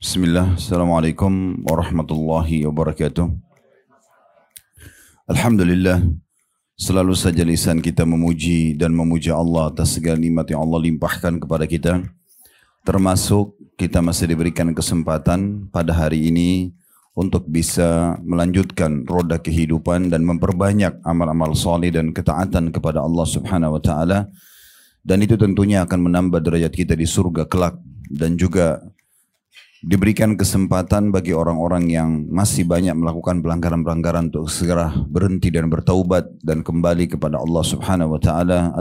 Bismillah, Assalamualaikum warahmatullahi wabarakatuh. Alhamdulillah, selalu saja lisan kita memuji dan memuja Allah atas segala nikmat yang Allah limpahkan kepada kita. Termasuk kita masih diberikan kesempatan pada hari ini untuk bisa melanjutkan roda kehidupan dan memperbanyak amal-amal saleh dan ketaatan kepada Allah Subhanahu wa taala. Dan itu tentunya akan menambah derajat kita di surga kelak, dan juga diberikan kesempatan bagi orang-orang yang masih banyak melakukan pelanggaran-pelanggaran untuk segera berhenti dan bertaubat dan kembali kepada Allah Subhanahu wa taala,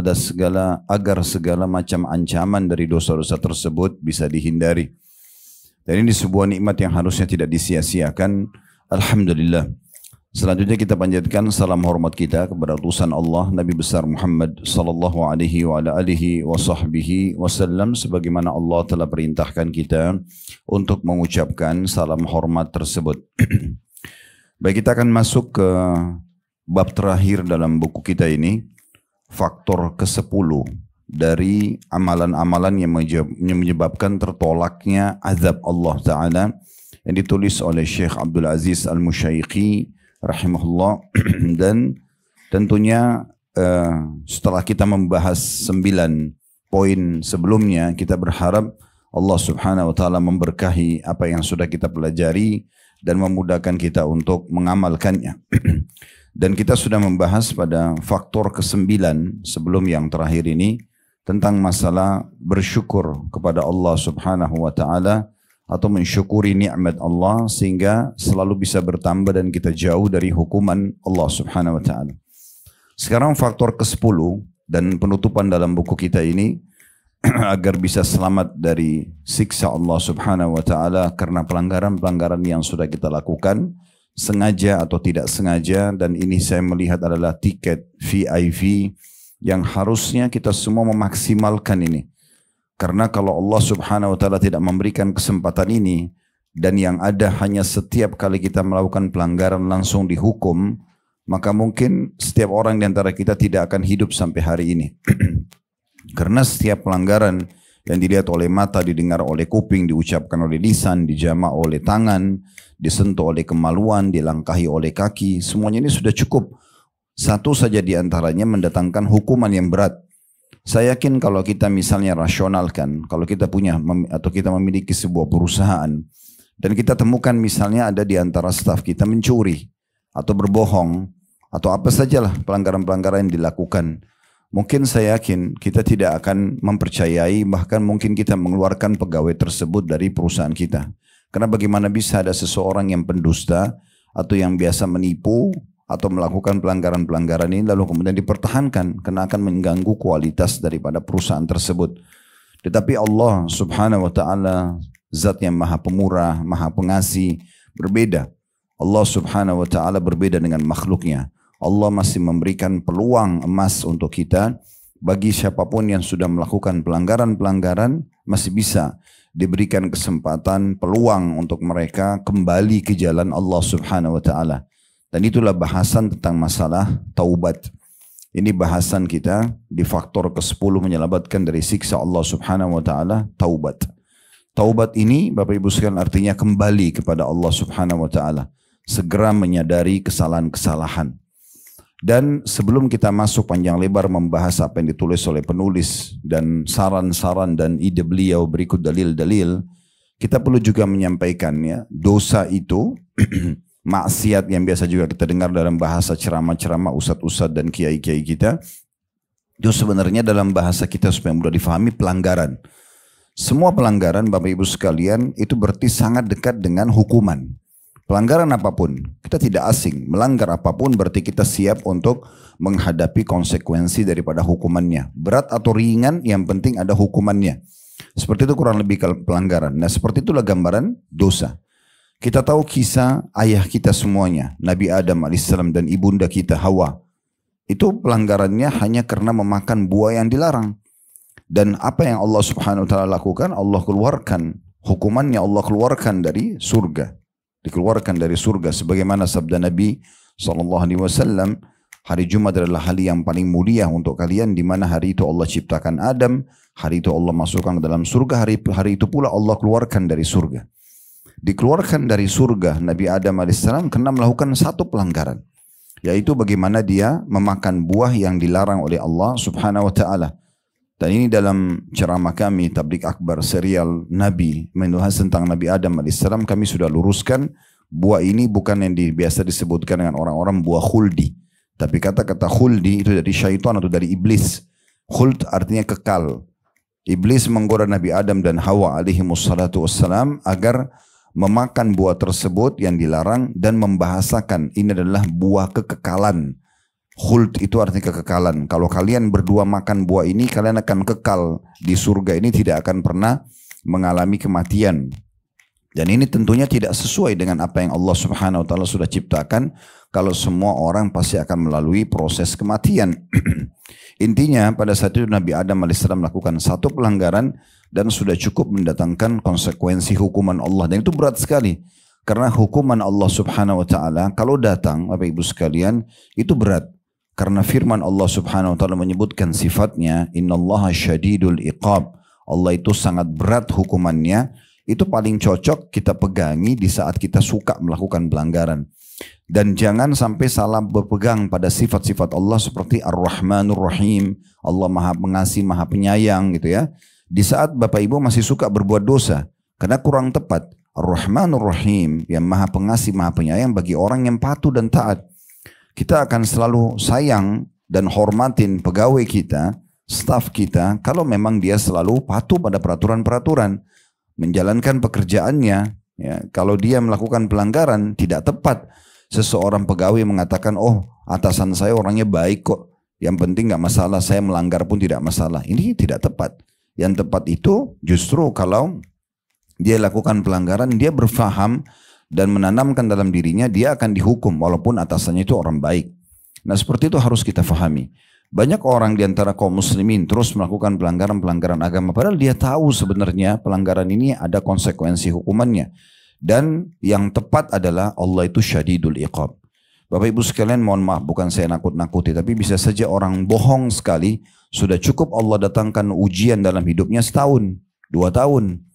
agar segala macam ancaman dari dosa-dosa tersebut bisa dihindari. Dan ini sebuah nikmat yang harusnya tidak disia-siakan. Alhamdulillah. Selanjutnya kita panjatkan salam hormat kita kepada utusan Allah Nabi besar Muhammad sallallahu alaihi wa ala alihi wa sahbihi wasallam, sebagaimana Allah telah perintahkan kita untuk mengucapkan salam hormat tersebut. Baik, kita akan masuk ke bab terakhir dalam buku kita ini, faktor ke-10 dari amalan-amalan yang menyebabkan tertolaknya azab Allah Ta'ala, yang ditulis oleh Syekh Abdul Aziz Al-Musyaiqi rahimahullah. Dan tentunya setelah kita membahas 9 poin sebelumnya, kita berharap Allah Subhanahu wa taala memberkahi apa yang sudah kita pelajari dan memudahkan kita untuk mengamalkannya. Dan kita sudah membahas pada faktor ke-9 sebelum yang terakhir ini tentang masalah bersyukur kepada Allah Subhanahu wa taala atau mensyukuri nikmat Allah sehingga selalu bisa bertambah dan kita jauh dari hukuman Allah Subhanahu wa taala. Sekarang faktor ke-10 dan penutupan dalam buku kita ini agar bisa selamat dari siksa Allah Subhanahu wa taala karena pelanggaran-pelanggaran yang sudah kita lakukan sengaja atau tidak sengaja. Dan ini saya melihat adalah tiket VIP yang harusnya kita semua memaksimalkan ini. Karena kalau Allah Subhanahu wa taala tidak memberikan kesempatan ini, dan yang ada hanya setiap kali kita melakukan pelanggaran langsung dihukum, maka mungkin setiap orang di antara kita tidak akan hidup sampai hari ini. Karena setiap pelanggaran yang dilihat oleh mata, didengar oleh kuping, diucapkan oleh lisan, dijamah oleh tangan, disentuh oleh kemaluan, dilangkahi oleh kaki, semuanya ini sudah cukup. Satu saja di antaranya mendatangkan hukuman yang berat. Saya yakin kalau kita misalnya rasionalkan, kalau kita punya atau kita memiliki sebuah perusahaan dan kita temukan misalnya ada di antara staf kita mencuri atau berbohong atau apa sajalah pelanggaran-pelanggaran yang dilakukan, mungkin saya yakin kita tidak akan mempercayai, bahkan mungkin kita mengeluarkan pegawai tersebut dari perusahaan kita. Karena bagaimana bisa ada seseorang yang pendusta atau yang biasa menipu atau melakukan pelanggaran-pelanggaran ini lalu kemudian dipertahankan, karena akan mengganggu kualitas daripada perusahaan tersebut. Tetapi Allah Subhanahu wa taala zat yang maha pemurah, maha pengasih, berbeda. Allah Subhanahu wa taala berbeda dengan makhluknya. Allah masih memberikan peluang emas untuk kita. Bagi siapapun yang sudah melakukan pelanggaran-pelanggaran, masih bisa diberikan kesempatan, peluang untuk mereka kembali ke jalan Allah Subhanahu wa taala. Dan itulah bahasan tentang masalah taubat. Ini bahasan kita di faktor ke-10 menyelamatkan dari siksa Allah Subhanahu wa taala, taubat. Taubat ini Bapak Ibu sekalian artinya kembali kepada Allah Subhanahu wa taala, segera menyadari kesalahan-kesalahan. Dan sebelum kita masuk panjang lebar membahas apa yang ditulis oleh penulis dan saran-saran dan ide beliau berikut dalil-dalil, kita perlu juga menyampaikan ya, dosa itu maksiat yang biasa juga kita dengar dalam bahasa ceramah-ceramah ustadz-ustadz dan kiai-kiai kita, itu sebenarnya dalam bahasa kita supaya mudah difahami pelanggaran. Semua pelanggaran Bapak Ibu sekalian itu berarti sangat dekat dengan hukuman. Pelanggaran apapun, kita tidak asing. Melanggar apapun berarti kita siap untuk menghadapi konsekuensi daripada hukumannya. Berat atau ringan, yang penting ada hukumannya. Seperti itu kurang lebih pelanggaran. Nah, seperti itulah gambaran dosa. Kita tahu kisah ayah kita semuanya, Nabi Adam alaihissalam dan ibunda kita Hawa. Itu pelanggarannya hanya karena memakan buah yang dilarang. Dan apa yang Allah Subhanahu wa taala lakukan? Allah keluarkan hukumannya, Allah keluarkan dari surga. Dikeluarkan dari surga sebagaimana sabda Nabi SAW, hari Jumat adalah hari yang paling mulia untuk kalian, di mana hari itu Allah ciptakan Adam, hari itu Allah masukkan ke dalam surga, hari itu pula Allah keluarkan dari surga. dikeluarkan dari surga Nabi Adam alaihissalam karena melakukan satu pelanggaran, yaitu bagaimana dia memakan buah yang dilarang oleh Allah subhanahu wa ta'ala. Dan ini dalam ceramah kami Tabligh Akbar serial Nabi membahas tentang Nabi Adam alaihissalam, kami sudah luruskan buah ini bukan yang biasa disebutkan dengan orang-orang buah khuldi, tapi kata-kata khuldi itu dari syaitan atau dari iblis. Khuld artinya kekal. Iblis menggoda Nabi Adam dan Hawa alaihimussalatu wassalam agar memakan buah tersebut yang dilarang dan membahasakan ini adalah buah kekekalan. Khuld itu artinya kekekalan. Kalau kalian berdua makan buah ini, kalian akan kekal di surga ini, tidak akan pernah mengalami kematian. Dan ini tentunya tidak sesuai dengan apa yang Allah subhanahu wa ta'ala sudah ciptakan. Kalau semua orang pasti akan melalui proses kematian. Intinya pada saat itu Nabi Adam alaihissalam melakukan satu pelanggaran dan sudah cukup mendatangkan konsekuensi hukuman Allah. Dan itu berat sekali. Karena hukuman Allah subhanahu wa ta'ala kalau datang, Bapak Ibu sekalian, itu berat. Karena firman Allah subhanahu wa ta'ala menyebutkan sifatnya, innallaha syadidul iqab. Allah itu sangat berat hukumannya. Itu paling cocok kita pegangi di saat kita suka melakukan pelanggaran. Dan jangan sampai salah berpegang pada sifat-sifat Allah seperti Ar-Rahmanur Rahim. Allah maha pengasih, maha penyayang gitu ya. Di saat Bapak Ibu masih suka berbuat dosa, karena kurang tepat. Ar-Rahmanur Rahim yang maha pengasih, maha penyayang bagi orang yang patuh dan taat. Kita akan selalu sayang dan hormatin pegawai kita, staf kita, kalau memang dia selalu patuh pada peraturan-peraturan, menjalankan pekerjaannya. Ya, kalau dia melakukan pelanggaran tidak tepat, seseorang pegawai mengatakan, oh atasan saya orangnya baik kok, yang penting gak masalah, saya melanggar pun tidak masalah. Ini tidak tepat. Yang tepat itu justru kalau dia lakukan pelanggaran, dia berfaham dan menanamkan dalam dirinya dia akan dihukum walaupun atasannya itu orang baik. Nah seperti itu harus kita fahami. Banyak orang di antara kaum muslimin terus melakukan pelanggaran-pelanggaran agama padahal dia tahu sebenarnya pelanggaran ini ada konsekuensi hukumannya. Dan yang tepat adalah Allah itu syadidul iqab. Bapak Ibu sekalian, mohon maaf bukan saya nakut-nakuti, tapi bisa saja orang bohong sekali, sudah cukup Allah datangkan ujian dalam hidupnya setahun, 2 tahun.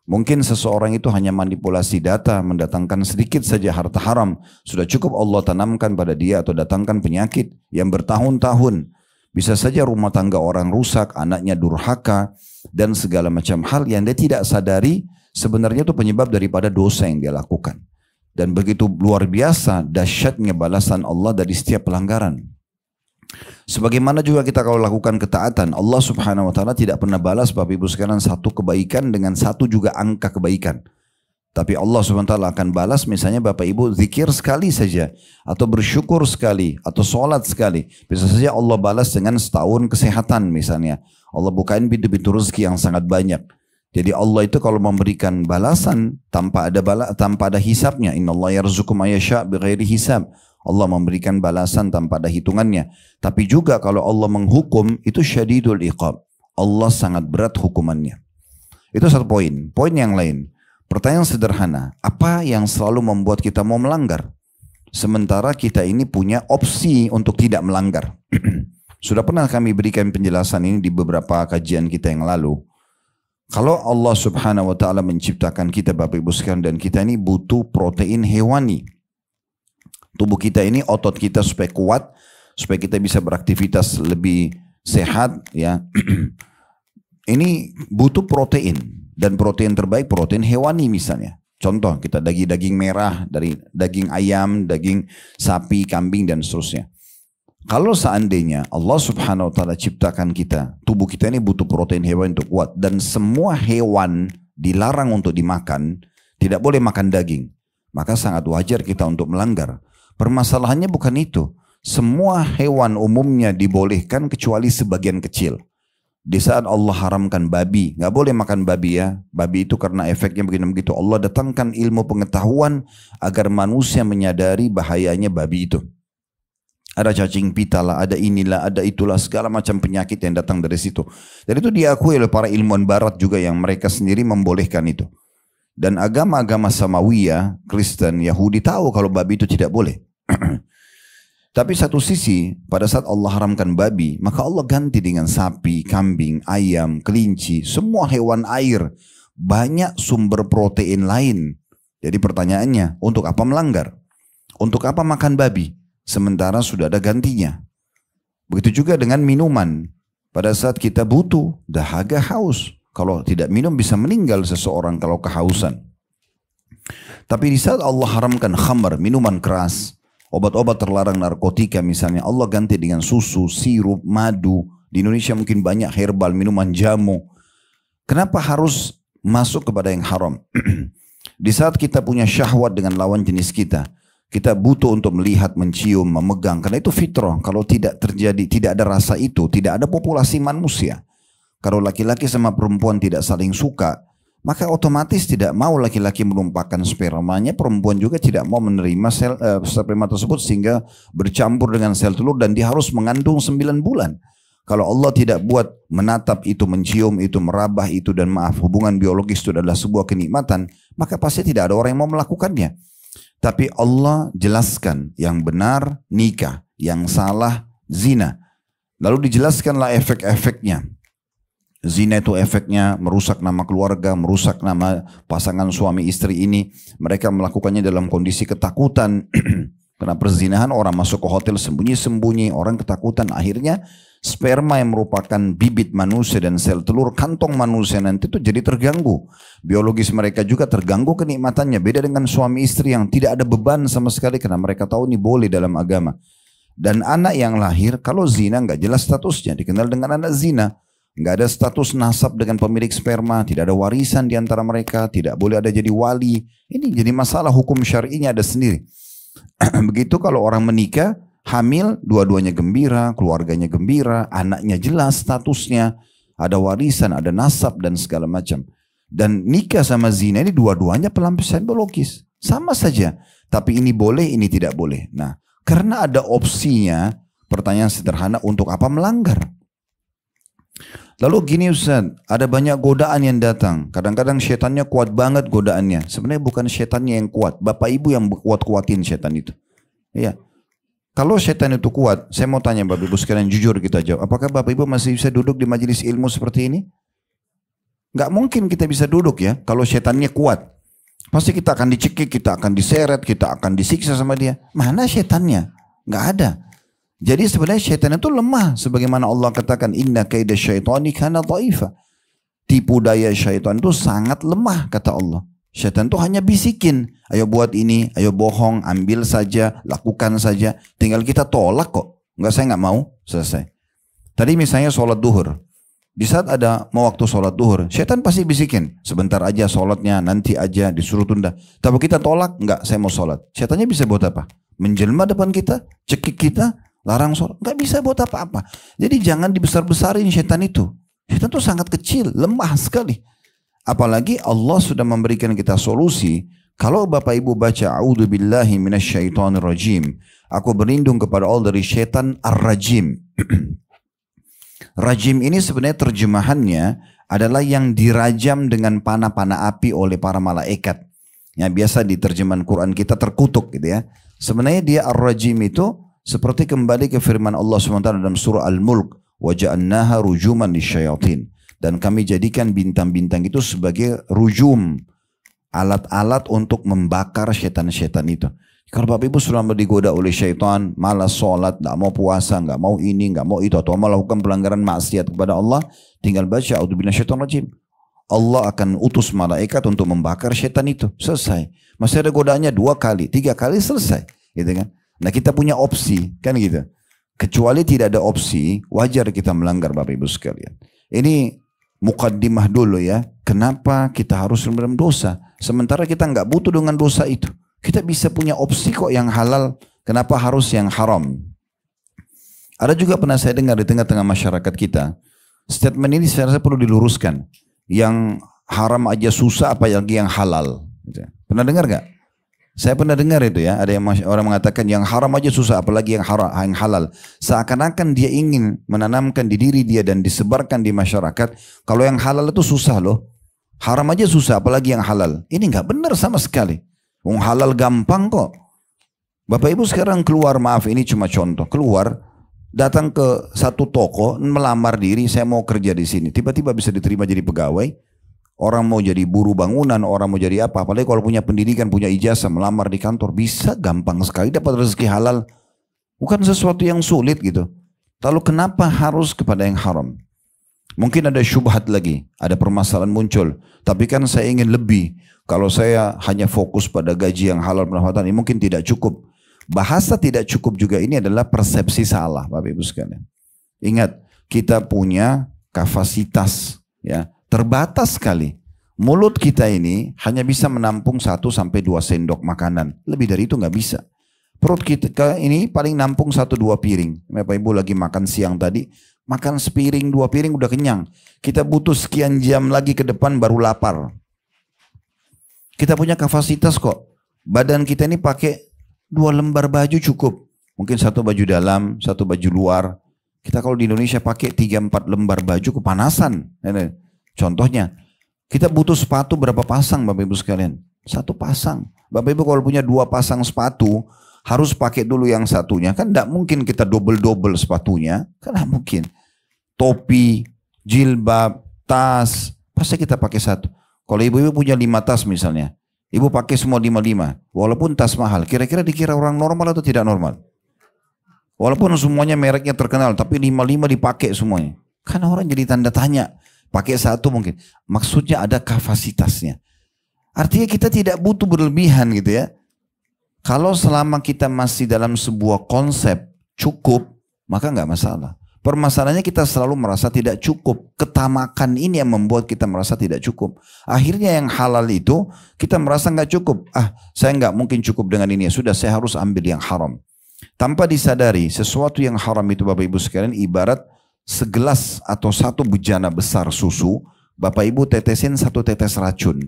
Mungkin seseorang itu hanya manipulasi data, mendatangkan sedikit saja harta haram. Sudah cukup Allah tanamkan pada dia atau datangkan penyakit yang bertahun-tahun. Bisa saja rumah tangga orang rusak, anaknya durhaka, dan segala macam hal yang dia tidak sadari sebenarnya itu penyebab daripada dosa yang dia lakukan. Dan begitu luar biasa dahsyatnya balasan Allah dari setiap pelanggaran. Sebagaimana juga kita kalau lakukan ketaatan, Allah subhanahu wa ta'ala tidak pernah balas Bapak Ibu sekalian satu kebaikan dengan satu juga angka kebaikan. Tapi Allah subhanahu wa ta'ala akan balas misalnya Bapak Ibu zikir sekali saja, atau bersyukur sekali, atau sholat sekali. Bisa saja Allah balas dengan setahun kesehatan misalnya. Allah bukain pintu-pintu rezeki yang sangat banyak. Jadi Allah itu kalau memberikan balasan tanpa ada hisabnya. Innallaha yarzuqu may yasha' bighairi hisab. Allah memberikan balasan tanpa ada hitungannya. Tapi juga kalau Allah menghukum itu syadidul iqab. Allah sangat berat hukumannya. Itu satu poin. Poin yang lain. Pertanyaan sederhana. Apa yang selalu membuat kita mau melanggar? Sementara kita ini punya opsi untuk tidak melanggar. Sudah pernah kami berikan penjelasan ini di beberapa kajian kita yang lalu. Kalau Allah subhanahu wa ta'ala menciptakan kita Bapak Ibu sekalian, dan kita ini butuh protein hewani. Tubuh kita ini, otot kita supaya kuat, supaya kita bisa beraktivitas lebih sehat, ya. Ini butuh protein, dan protein terbaik protein hewani misalnya. Contoh kita daging merah dari daging ayam, daging sapi, kambing dan seterusnya. Kalau seandainya Allah subhanahu wa ta'ala ciptakan kita, tubuh kita ini butuh protein hewan untuk kuat, dan semua hewan dilarang untuk dimakan, tidak boleh makan daging, maka sangat wajar kita untuk melanggar. Permasalahannya bukan itu. Semua hewan umumnya dibolehkan kecuali sebagian kecil. Di saat Allah haramkan babi, nggak boleh makan babi ya. Babi itu karena efeknya begitu-begitu. Allah datangkan ilmu pengetahuan agar manusia menyadari bahayanya babi itu. Ada cacing pita lah, ada inilah, ada itulah, segala macam penyakit yang datang dari situ. Dan itu diakui oleh para ilmuwan barat juga yang mereka sendiri membolehkan itu. Dan agama-agama Samawiyah, Kristen, Yahudi tahu kalau babi itu tidak boleh. Tapi satu sisi pada saat Allah haramkan babi, maka Allah ganti dengan sapi, kambing, ayam, kelinci, semua hewan air. Banyak sumber protein lain Jadi pertanyaannya, untuk apa melanggar? Untuk apa makan babi? Sementara sudah ada gantinya. Begitu juga dengan minuman. Pada saat kita butuh, dahaga, haus. Kalau tidak minum bisa meninggal seseorang kalau kehausan. Tapi di saat Allah haramkan khamar, minuman keras, obat-obat terlarang narkotika misalnya, Allah ganti dengan susu, sirup, madu. Di Indonesia mungkin banyak herbal, minuman jamu. Kenapa harus masuk kepada yang haram? Di saat kita punya syahwat dengan lawan jenis kita butuh untuk melihat, mencium, memegang. Karena itu fitrah. Kalau tidak terjadi, tidak ada rasa itu, tidak ada populasi manusia. Kalau laki-laki sama perempuan tidak saling suka, maka otomatis tidak mau laki-laki menumpahkan spermanya, perempuan juga tidak mau menerima sperma tersebut sehingga bercampur dengan sel telur dan dia harus mengandung 9 bulan. Kalau Allah tidak buat menatap itu, mencium itu, merabah itu, dan maaf, hubungan biologis itu adalah sebuah kenikmatan, maka pasti tidak ada orang yang mau melakukannya. Tapi Allah jelaskan yang benar nikah, yang salah zina. Lalu dijelaskanlah efek-efeknya. Zina itu efeknya merusak nama keluarga, merusak nama pasangan suami istri ini. Mereka melakukannya dalam kondisi ketakutan. Karena perzinahan orang masuk ke hotel sembunyi-sembunyi, orang ketakutan. Akhirnya sperma yang merupakan bibit manusia dan sel telur kantong manusia nanti itu jadi terganggu. Biologis mereka juga terganggu kenikmatannya. Beda dengan suami istri yang tidak ada beban sama sekali karena mereka tahu ini boleh dalam agama. Dan anak yang lahir kalau zina nggak jelas statusnya, dikenal dengan anak zina. Nggak ada status nasab dengan pemilik sperma, tidak ada warisan di antara mereka, tidak boleh ada jadi wali. Ini jadi masalah hukum syar'inya ada sendiri. Begitu kalau orang menikah, hamil, dua-duanya gembira, keluarganya gembira, anaknya jelas statusnya, ada warisan, ada nasab dan segala macam. Dan nikah sama zina ini dua-duanya pelampiasan biologis. Sama saja, tapi ini boleh, ini tidak boleh. Nah, karena ada opsinya, pertanyaan sederhana, untuk apa melanggar? Lalu gini Ustaz, ada banyak godaan yang datang. Kadang-kadang setannya kuat banget godaannya. Sebenarnya bukan setannya yang kuat, Bapak Ibu yang kuat-kuatin setan itu. Iya. Kalau setan itu kuat, saya mau tanya Bapak Ibu sekalian jujur kita jawab. Apakah Bapak Ibu masih bisa duduk di majelis ilmu seperti ini? Gak mungkin kita bisa duduk ya, kalau setannya kuat. Pasti kita akan dicekik, kita akan diseret, kita akan disiksa sama dia. Mana setannya? Gak ada. Jadi sebenarnya syaitan itu lemah. Sebagaimana Allah katakan, inna kaida syaitani kana dhaifa. Tipu daya syaitan itu sangat lemah, kata Allah. Syaitan itu hanya bisikin. Ayo buat ini, ayo bohong, ambil saja, lakukan saja. Tinggal kita tolak kok. Enggak, saya enggak mau, selesai. Tadi misalnya sholat duhur. Di saat ada mau waktu sholat duhur, syaitan pasti bisikin. Sebentar aja sholatnya, nanti aja, disuruh tunda. Tapi kita tolak, enggak, saya mau sholat. Syaitannya bisa buat apa? Menjelma depan kita, cekik kita, larang sholat, nggak bisa buat apa-apa. Jadi jangan dibesar-besarin syaitan itu. Syaitan itu sangat kecil, lemah sekali. Apalagi Allah sudah memberikan kita solusi. Kalau Bapak Ibu baca A'udzubillahi minasyaitonirrajim, aku berlindung kepada Allah dari syaitan ar-rajim. Rajim ini sebenarnya terjemahannya adalah yang dirajam dengan panah-panah api oleh para malaikat. Yang biasa di terjemahan Quran kita terkutuk gitu ya. Sebenarnya dia ar-rajim itu seperti kembali ke firman Allah SWT dalam surah Al-Mulk, waja'annaha rujuman lisyayatin, dan kami jadikan bintang-bintang itu sebagai rujum, alat-alat untuk membakar syaitan-syaitan itu. Kalau Bapak Ibu sudah digoda oleh syaitan, malas sholat, tidak mau puasa, nggak mau ini, nggak mau itu, atau melakukan pelanggaran maksiat kepada Allah, tinggal baca a'udzubillahi minasyaitonirrajim. Allah akan utus malaikat untuk membakar syaitan itu. Selesai. Masih ada godaannya 2 kali, 3 kali, selesai. Gitu kan? Nah kita punya opsi, kan gitu. Kecuali tidak ada opsi, wajar kita melanggar Bapak Ibu sekalian. Ini mukaddimah dulu ya. Kenapa kita harus dalam dosa? Sementara kita nggak butuh dengan dosa itu. Kita bisa punya opsi kok yang halal. Kenapa harus yang haram? Ada juga pernah saya dengar di tengah-tengah masyarakat kita. Statement ini saya rasa perlu diluruskan. Yang haram aja susah, apalagi yang halal. Pernah dengar nggak? Saya pernah dengar itu ya, ada yang orang mengatakan yang haram aja susah, apalagi yang halal. Seakan-akan dia ingin menanamkan di diri dia dan disebarkan di masyarakat, kalau yang halal itu susah loh. Haram aja susah, apalagi yang halal. Ini nggak benar sama sekali. Yang halal gampang kok. Bapak Ibu sekarang keluar, maaf ini cuma contoh, keluar, datang ke satu toko, melamar diri, saya mau kerja di sini. Tiba-tiba bisa diterima jadi pegawai. Orang mau jadi buruh bangunan, orang mau jadi apa. Apalagi kalau punya pendidikan, punya ijazah, melamar di kantor. Bisa gampang sekali dapat rezeki halal. Bukan sesuatu yang sulit gitu. Lalu kenapa harus kepada yang haram? Mungkin ada syubhat lagi, ada permasalahan muncul. Tapi kan saya ingin lebih. Kalau saya hanya fokus pada gaji yang halal pendapatan ini mungkin tidak cukup. Bahasa tidak cukup juga ini adalah persepsi salah, Bapak Ibu sekalian. Ingat, kita punya kapasitas ya terbatas sekali. Mulut kita ini hanya bisa menampung 1 sampai 2 sendok makanan. Lebih dari itu nggak bisa. Perut kita ini paling nampung 1-2 piring. Bapak Ibu lagi makan siang tadi, makan sepiring 2 piring udah kenyang. Kita butuh sekian jam lagi ke depan baru lapar. Kita punya kapasitas kok. Badan kita ini pakai 2 lembar baju cukup. Mungkin 1 baju dalam, 1 baju luar. Kita kalau di Indonesia pakai 3-4 lembar baju kepanasan. Contohnya, kita butuh sepatu berapa pasang Bapak Ibu sekalian? 1 pasang. Bapak Ibu kalau punya 2 pasang sepatu, harus pakai dulu yang satunya. Kan tidak mungkin kita double-double sepatunya. Kan tidak mungkin. Topi, jilbab, tas. Pasti kita pakai 1. Kalau ibu-ibu punya 5 tas misalnya. Ibu pakai semua 5-5. Walaupun tas mahal. Kira-kira dikira orang normal atau tidak normal? Walaupun semuanya mereknya terkenal. Tapi 5-5 dipakai semuanya. Kan orang jadi tanda tanya. Pakai 1 mungkin. Maksudnya ada kapasitasnya. Artinya kita tidak butuh berlebihan gitu ya. Kalau selama kita masih dalam sebuah konsep cukup, maka nggak masalah. Permasalahannya kita selalu merasa tidak cukup. Ketamakan ini yang membuat kita merasa tidak cukup. Akhirnya yang halal itu kita merasa nggak cukup. Saya nggak mungkin cukup dengan ini. Sudah saya harus ambil yang haram. Tanpa disadari sesuatu yang haram itu Bapak Ibu sekalian ibarat segelas atau 1 bejana besar susu. Bapak Ibu tetesin 1 tetes racun.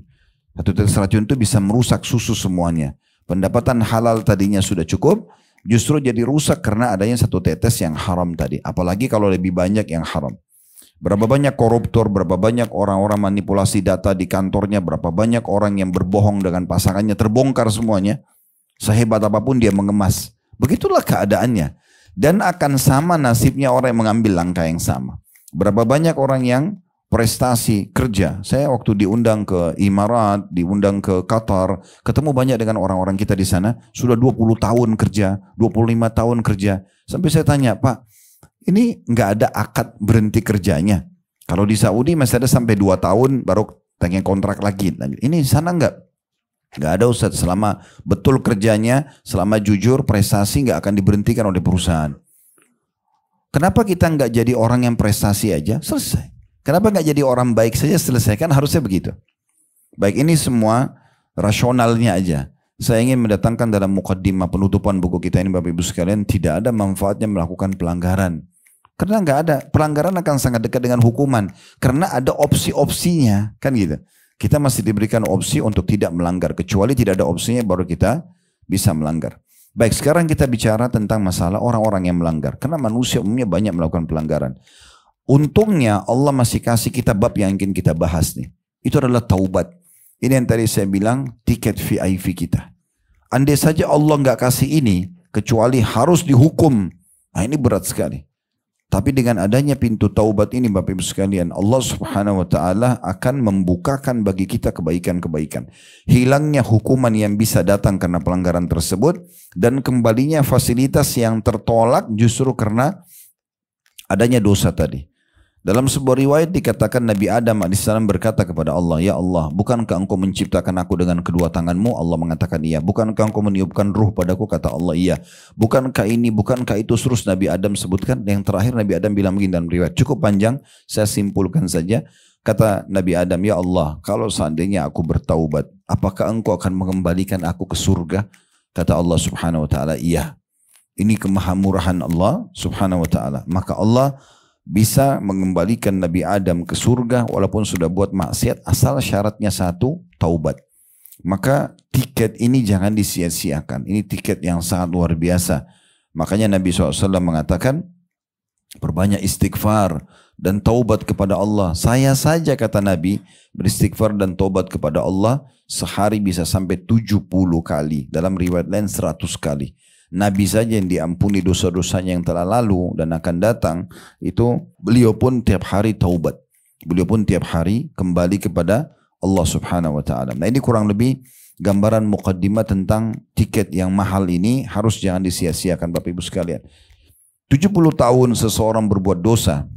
1 tetes racun itu bisa merusak susu semuanya. Pendapatan halal tadinya sudah cukup, justru jadi rusak karena adanya 1 tetes yang haram tadi. Apalagi kalau lebih banyak yang haram. Berapa banyak koruptor, berapa banyak orang-orang manipulasi data di kantornya, berapa banyak orang yang berbohong dengan pasangannya, terbongkar semuanya. Sehebat apapun dia mengemas. Begitulah keadaannya. Dan akan sama nasibnya orang yang mengambil langkah yang sama. Berapa banyak orang yang prestasi kerja. Saya waktu diundang ke Imarat, diundang ke Qatar, ketemu banyak dengan orang-orang kita di sana, sudah 20 tahun kerja, 25 tahun kerja. Sampai saya tanya, Pak, ini nggak ada akad berhenti kerjanya. Kalau di Saudi masih ada sampai 2 tahun baru pengen kontrak lagi. Ini di sana nggak ada Ustaz. Selama betul kerjanya, selama jujur, prestasi nggak akan diberhentikan oleh perusahaan. Kenapa kita nggak jadi orang yang prestasi aja? Selesai. Kenapa nggak jadi orang baik saja selesaikan? Harusnya begitu. Baik, ini semua rasionalnya aja. Saya ingin mendatangkan dalam mukaddimah penutupan buku kita ini Bapak Ibu sekalian, tidak ada manfaatnya melakukan pelanggaran. Karena nggak ada. Pelanggaran akan sangat dekat dengan hukuman. Karena ada opsi-opsinya. Kan gitu. Kita masih diberikan opsi untuk tidak melanggar. Kecuali tidak ada opsinya baru kita bisa melanggar. Baik, sekarang kita bicara tentang masalah orang-orang yang melanggar. Karena manusia umumnya banyak melakukan pelanggaran. Untungnya Allah masih kasih kita bab yang ingin kita bahas nih. Itu adalah taubat. Ini yang tadi saya bilang tiket VIP kita. Andai saja Allah nggak kasih ini, kecuali harus dihukum. Nah ini berat sekali. Tapi dengan adanya pintu taubat ini Bapak Ibu sekalian, Allah Subhanahu wa Ta'ala akan membukakan bagi kita kebaikan-kebaikan. Hilangnya hukuman yang bisa datang karena pelanggaran tersebut, dan kembalinya fasilitas yang tertolak justru karena adanya dosa tadi. Dalam sebuah riwayat dikatakan Nabi Adam AS berkata kepada Allah, "Ya Allah, bukankah engkau menciptakan aku dengan kedua tanganmu?" Allah mengatakan iya. "Bukankah engkau meniupkan ruh padaku?" Kata Allah iya. "Bukankah ini, bukankah itu?" Terus Nabi Adam sebutkan. Yang terakhir Nabi Adam bilang begini dalam riwayat, cukup panjang, saya simpulkan saja. Kata Nabi Adam, "Ya Allah, kalau seandainya aku bertaubat, apakah engkau akan mengembalikan aku ke surga?" Kata Allah Subhanahu wa Ta'ala, iya. Ini kemahamurahan Allah Subhanahu wa Ta'ala. Maka Allah bisa mengembalikan Nabi Adam ke surga walaupun sudah buat maksiat, asal syaratnya 1, taubat. Maka tiket ini jangan disia-siakan. Ini tiket yang sangat luar biasa. Makanya Nabi SAW mengatakan, perbanyak istighfar dan taubat kepada Allah. Saya saja kata Nabi beristighfar dan taubat kepada Allah sehari bisa sampai 70 kali. Dalam riwayat lain 100 kali. Nabi saja yang diampuni dosa-dosanya yang telah lalu dan akan datang, itu beliau pun tiap hari taubat. Beliau pun tiap hari kembali kepada Allah Subhanahu wa taala. Nah, ini kurang lebih gambaran mukaddimah tentang tiket yang mahal ini harus jangan disia-siakan Bapak Ibu sekalian. 70 tahun seseorang berbuat dosa,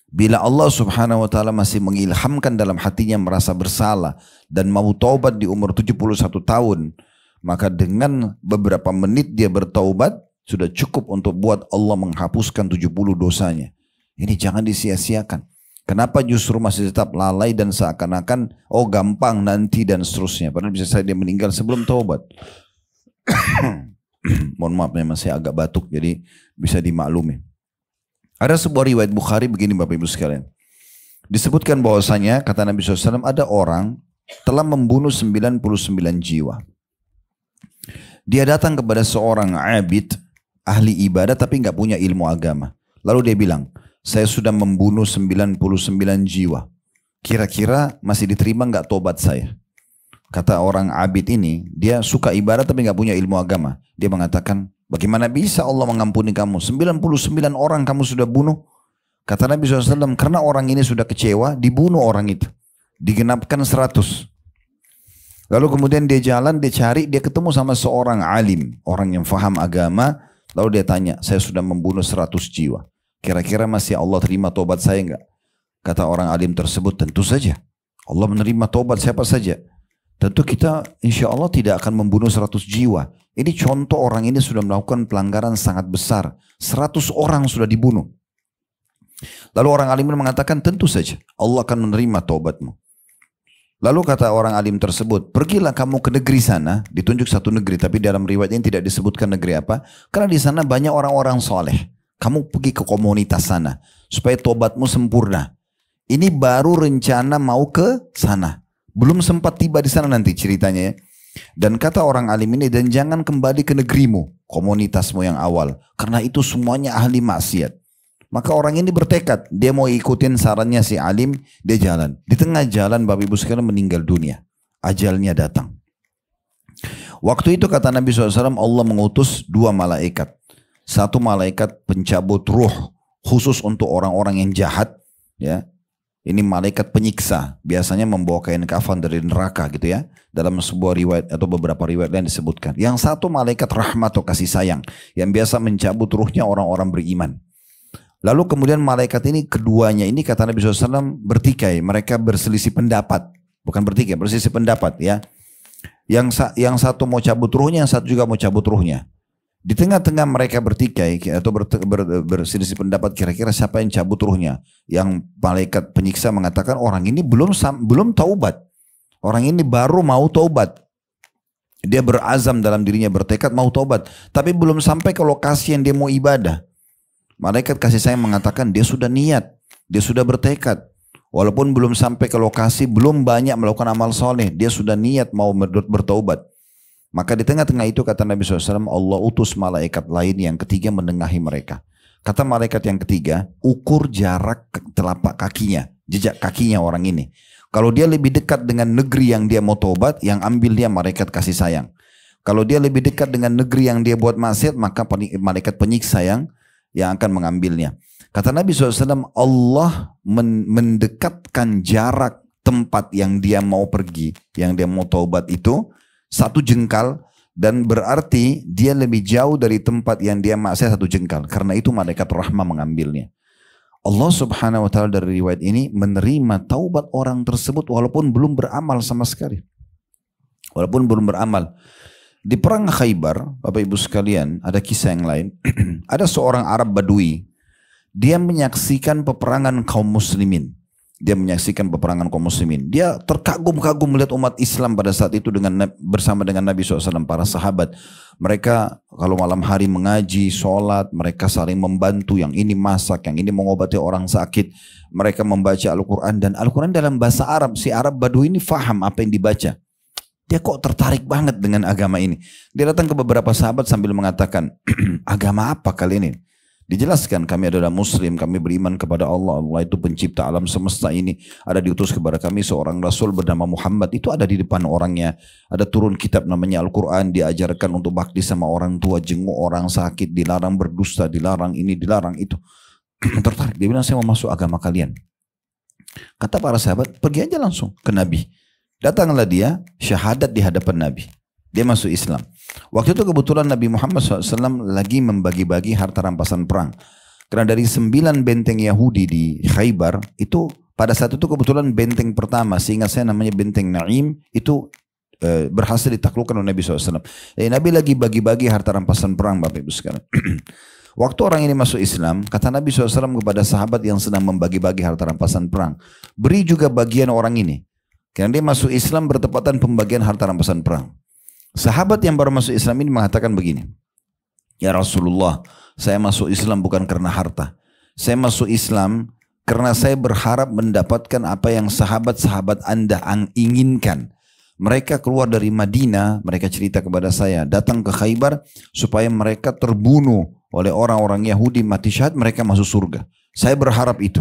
bila Allah Subhanahu wa taala masih mengilhamkan dalam hatinya merasa bersalah dan mau taubat di umur 71 tahun, maka dengan beberapa menit dia bertaubat sudah cukup untuk buat Allah menghapuskan 70 dosanya. Ini jangan disia-siakan. Kenapa justru masih tetap lalai dan seakan-akan oh gampang nanti dan seterusnya. Padahal bisa saja dia meninggal sebelum taubat. Mohon maaf memang saya agak batuk jadi bisa dimaklumi. Ada sebuah riwayat Bukhari begini Bapak Ibu sekalian. Disebutkan bahwasanya kata Nabi SAW ada orang telah membunuh 99 jiwa. Dia datang kepada seorang abid, ahli ibadah tapi nggak punya ilmu agama. Lalu dia bilang, saya sudah membunuh 99 jiwa. Kira-kira masih diterima nggak tobat saya? Kata orang abid ini, dia suka ibadah tapi nggak punya ilmu agama. Dia mengatakan, bagaimana bisa Allah mengampuni kamu? 99 orang kamu sudah bunuh. Kata Nabi SAW, karena orang ini sudah kecewa, dibunuh orang itu. Digenapkan 100. Lalu kemudian dia jalan, dia cari, dia ketemu sama seorang alim. Orang yang faham agama. Lalu dia tanya, saya sudah membunuh 100 jiwa. Kira-kira masih Allah terima tobat saya enggak? Kata orang alim tersebut, tentu saja. Allah menerima tobat siapa saja. Tentu kita insya Allah tidak akan membunuh 100 jiwa. Ini contoh orang ini sudah melakukan pelanggaran sangat besar. 100 orang sudah dibunuh. Lalu orang alim mengatakan, tentu saja Allah akan menerima tobatmu. Lalu kata orang alim tersebut, pergilah kamu ke negeri sana, ditunjuk satu negeri, tapi dalam riwayat ini tidak disebutkan negeri apa, karena di sana banyak orang-orang soleh. Kamu pergi ke komunitas sana, supaya tobatmu sempurna. Ini baru rencana mau ke sana. Belum sempat tiba di sana nanti ceritanya ya. Dan kata orang alim ini, dan jangan kembali ke negerimu, komunitasmu yang awal. Karena itu semuanya ahli maksiat. Maka orang ini bertekad, dia mau ikutin sarannya si alim, dia jalan. Di tengah jalan Bapak Ibu sekalian meninggal dunia. Ajalnya datang. Waktu itu kata Nabi SAW, Allah mengutus 2 malaikat. Satu malaikat pencabut ruh khusus untuk orang-orang yang jahat. Ya, ini malaikat penyiksa. Biasanya membawa kain kafan dari neraka gitu ya. Dalam sebuah riwayat atau beberapa riwayat yang disebutkan. Yang satu malaikat rahmat atau kasih sayang. Yang biasa mencabut ruhnya orang-orang beriman. Lalu kemudian malaikat ini keduanya ini kata Nabi SAW bertikai. Mereka berselisih pendapat. Bukan bertikai, berselisih pendapat ya. Yang satu mau cabut ruhnya, yang satu juga mau cabut ruhnya. Di tengah-tengah mereka bertikai atau berselisih pendapat kira-kira siapa yang cabut ruhnya. Yang malaikat penyiksa mengatakan orang ini belum taubat. Orang ini baru mau taubat. Dia berazam dalam dirinya bertekad mau taubat. Tapi belum sampai ke lokasi yang dia mau ibadah. Malaikat kasih sayang mengatakan dia sudah niat. Dia sudah bertekad. Walaupun belum sampai ke lokasi, belum banyak melakukan amal soleh. Dia sudah niat mau bertaubat. Maka di tengah-tengah itu kata Nabi SAW, Allah utus malaikat lain yang ketiga menengahi mereka. Kata malaikat yang ketiga, ukur jarak telapak kakinya, jejak kakinya orang ini. Kalau dia lebih dekat dengan negeri yang dia mau taubat, yang ambil dia malaikat kasih sayang. Kalau dia lebih dekat dengan negeri yang dia buat maksiat, maka malaikat penyiksa yang akan mengambilnya. Kata Nabi SAW, Allah mendekatkan jarak tempat yang dia mau pergi, yang dia mau taubat itu, 1 jengkal, dan berarti dia lebih jauh dari tempat yang dia maksiat 1 jengkal. Karena itu malaikat rahmah mengambilnya. Allah Subhanahu wa taala dari riwayat ini menerima taubat orang tersebut walaupun belum beramal sama sekali. Walaupun belum beramal. Di perang Khaybar, Bapak Ibu sekalian, ada kisah yang lain. Ada seorang Arab Badui, dia menyaksikan peperangan kaum muslimin. Dia menyaksikan peperangan kaum muslimin. Dia terkagum-kagum melihat umat Islam pada saat itu bersama dengan Nabi SAW, para sahabat. Mereka kalau malam hari mengaji, sholat, mereka saling membantu. Yang ini masak, yang ini mengobati orang sakit. Mereka membaca Al-Quran, dan Al-Quran dalam bahasa Arab. Si Arab Badui ini faham apa yang dibaca. Dia kok tertarik banget dengan agama ini. Dia datang ke beberapa sahabat sambil mengatakan, agama apa kalian ini? Dijelaskan, kami adalah muslim, kami beriman kepada Allah. Allah itu pencipta alam semesta ini. Ada diutus kepada kami seorang rasul bernama Muhammad. Itu ada di depan orangnya. Ada turun kitab namanya Al-Quran. Diajarkan untuk bakti sama orang tua, jenguk orang sakit, dilarang berdusta, dilarang ini, dilarang itu. Tertarik. Dia bilang, saya mau masuk agama kalian. Kata para sahabat, pergi aja langsung ke Nabi. Datanglah dia, syahadat di hadapan Nabi. Dia masuk Islam. Waktu itu kebetulan Nabi Muhammad SAW lagi membagi-bagi harta rampasan perang. Karena dari 9 benteng Yahudi di Khaybar, itu pada saat itu kebetulan benteng pertama, seingat saya namanya benteng Naim, itu berhasil ditaklukkan oleh Nabi SAW. Jadi Nabi lagi bagi-bagi harta rampasan perang, Bapak Ibu sekalian. Waktu orang ini masuk Islam, kata Nabi SAW kepada sahabat yang sedang membagi-bagi harta rampasan perang, beri juga bagian orang ini. Karena dia masuk Islam bertepatan pembagian harta rampasan perang. Sahabat yang baru masuk Islam ini mengatakan begini, ya Rasulullah, saya masuk Islam bukan karena harta. Saya masuk Islam karena saya berharap mendapatkan apa yang sahabat-sahabat Anda inginkan. Mereka keluar dari Madinah, mereka cerita kepada saya, datang ke Khaybar supaya mereka terbunuh oleh orang-orang Yahudi, mati syahid, mereka masuk surga. Saya berharap itu.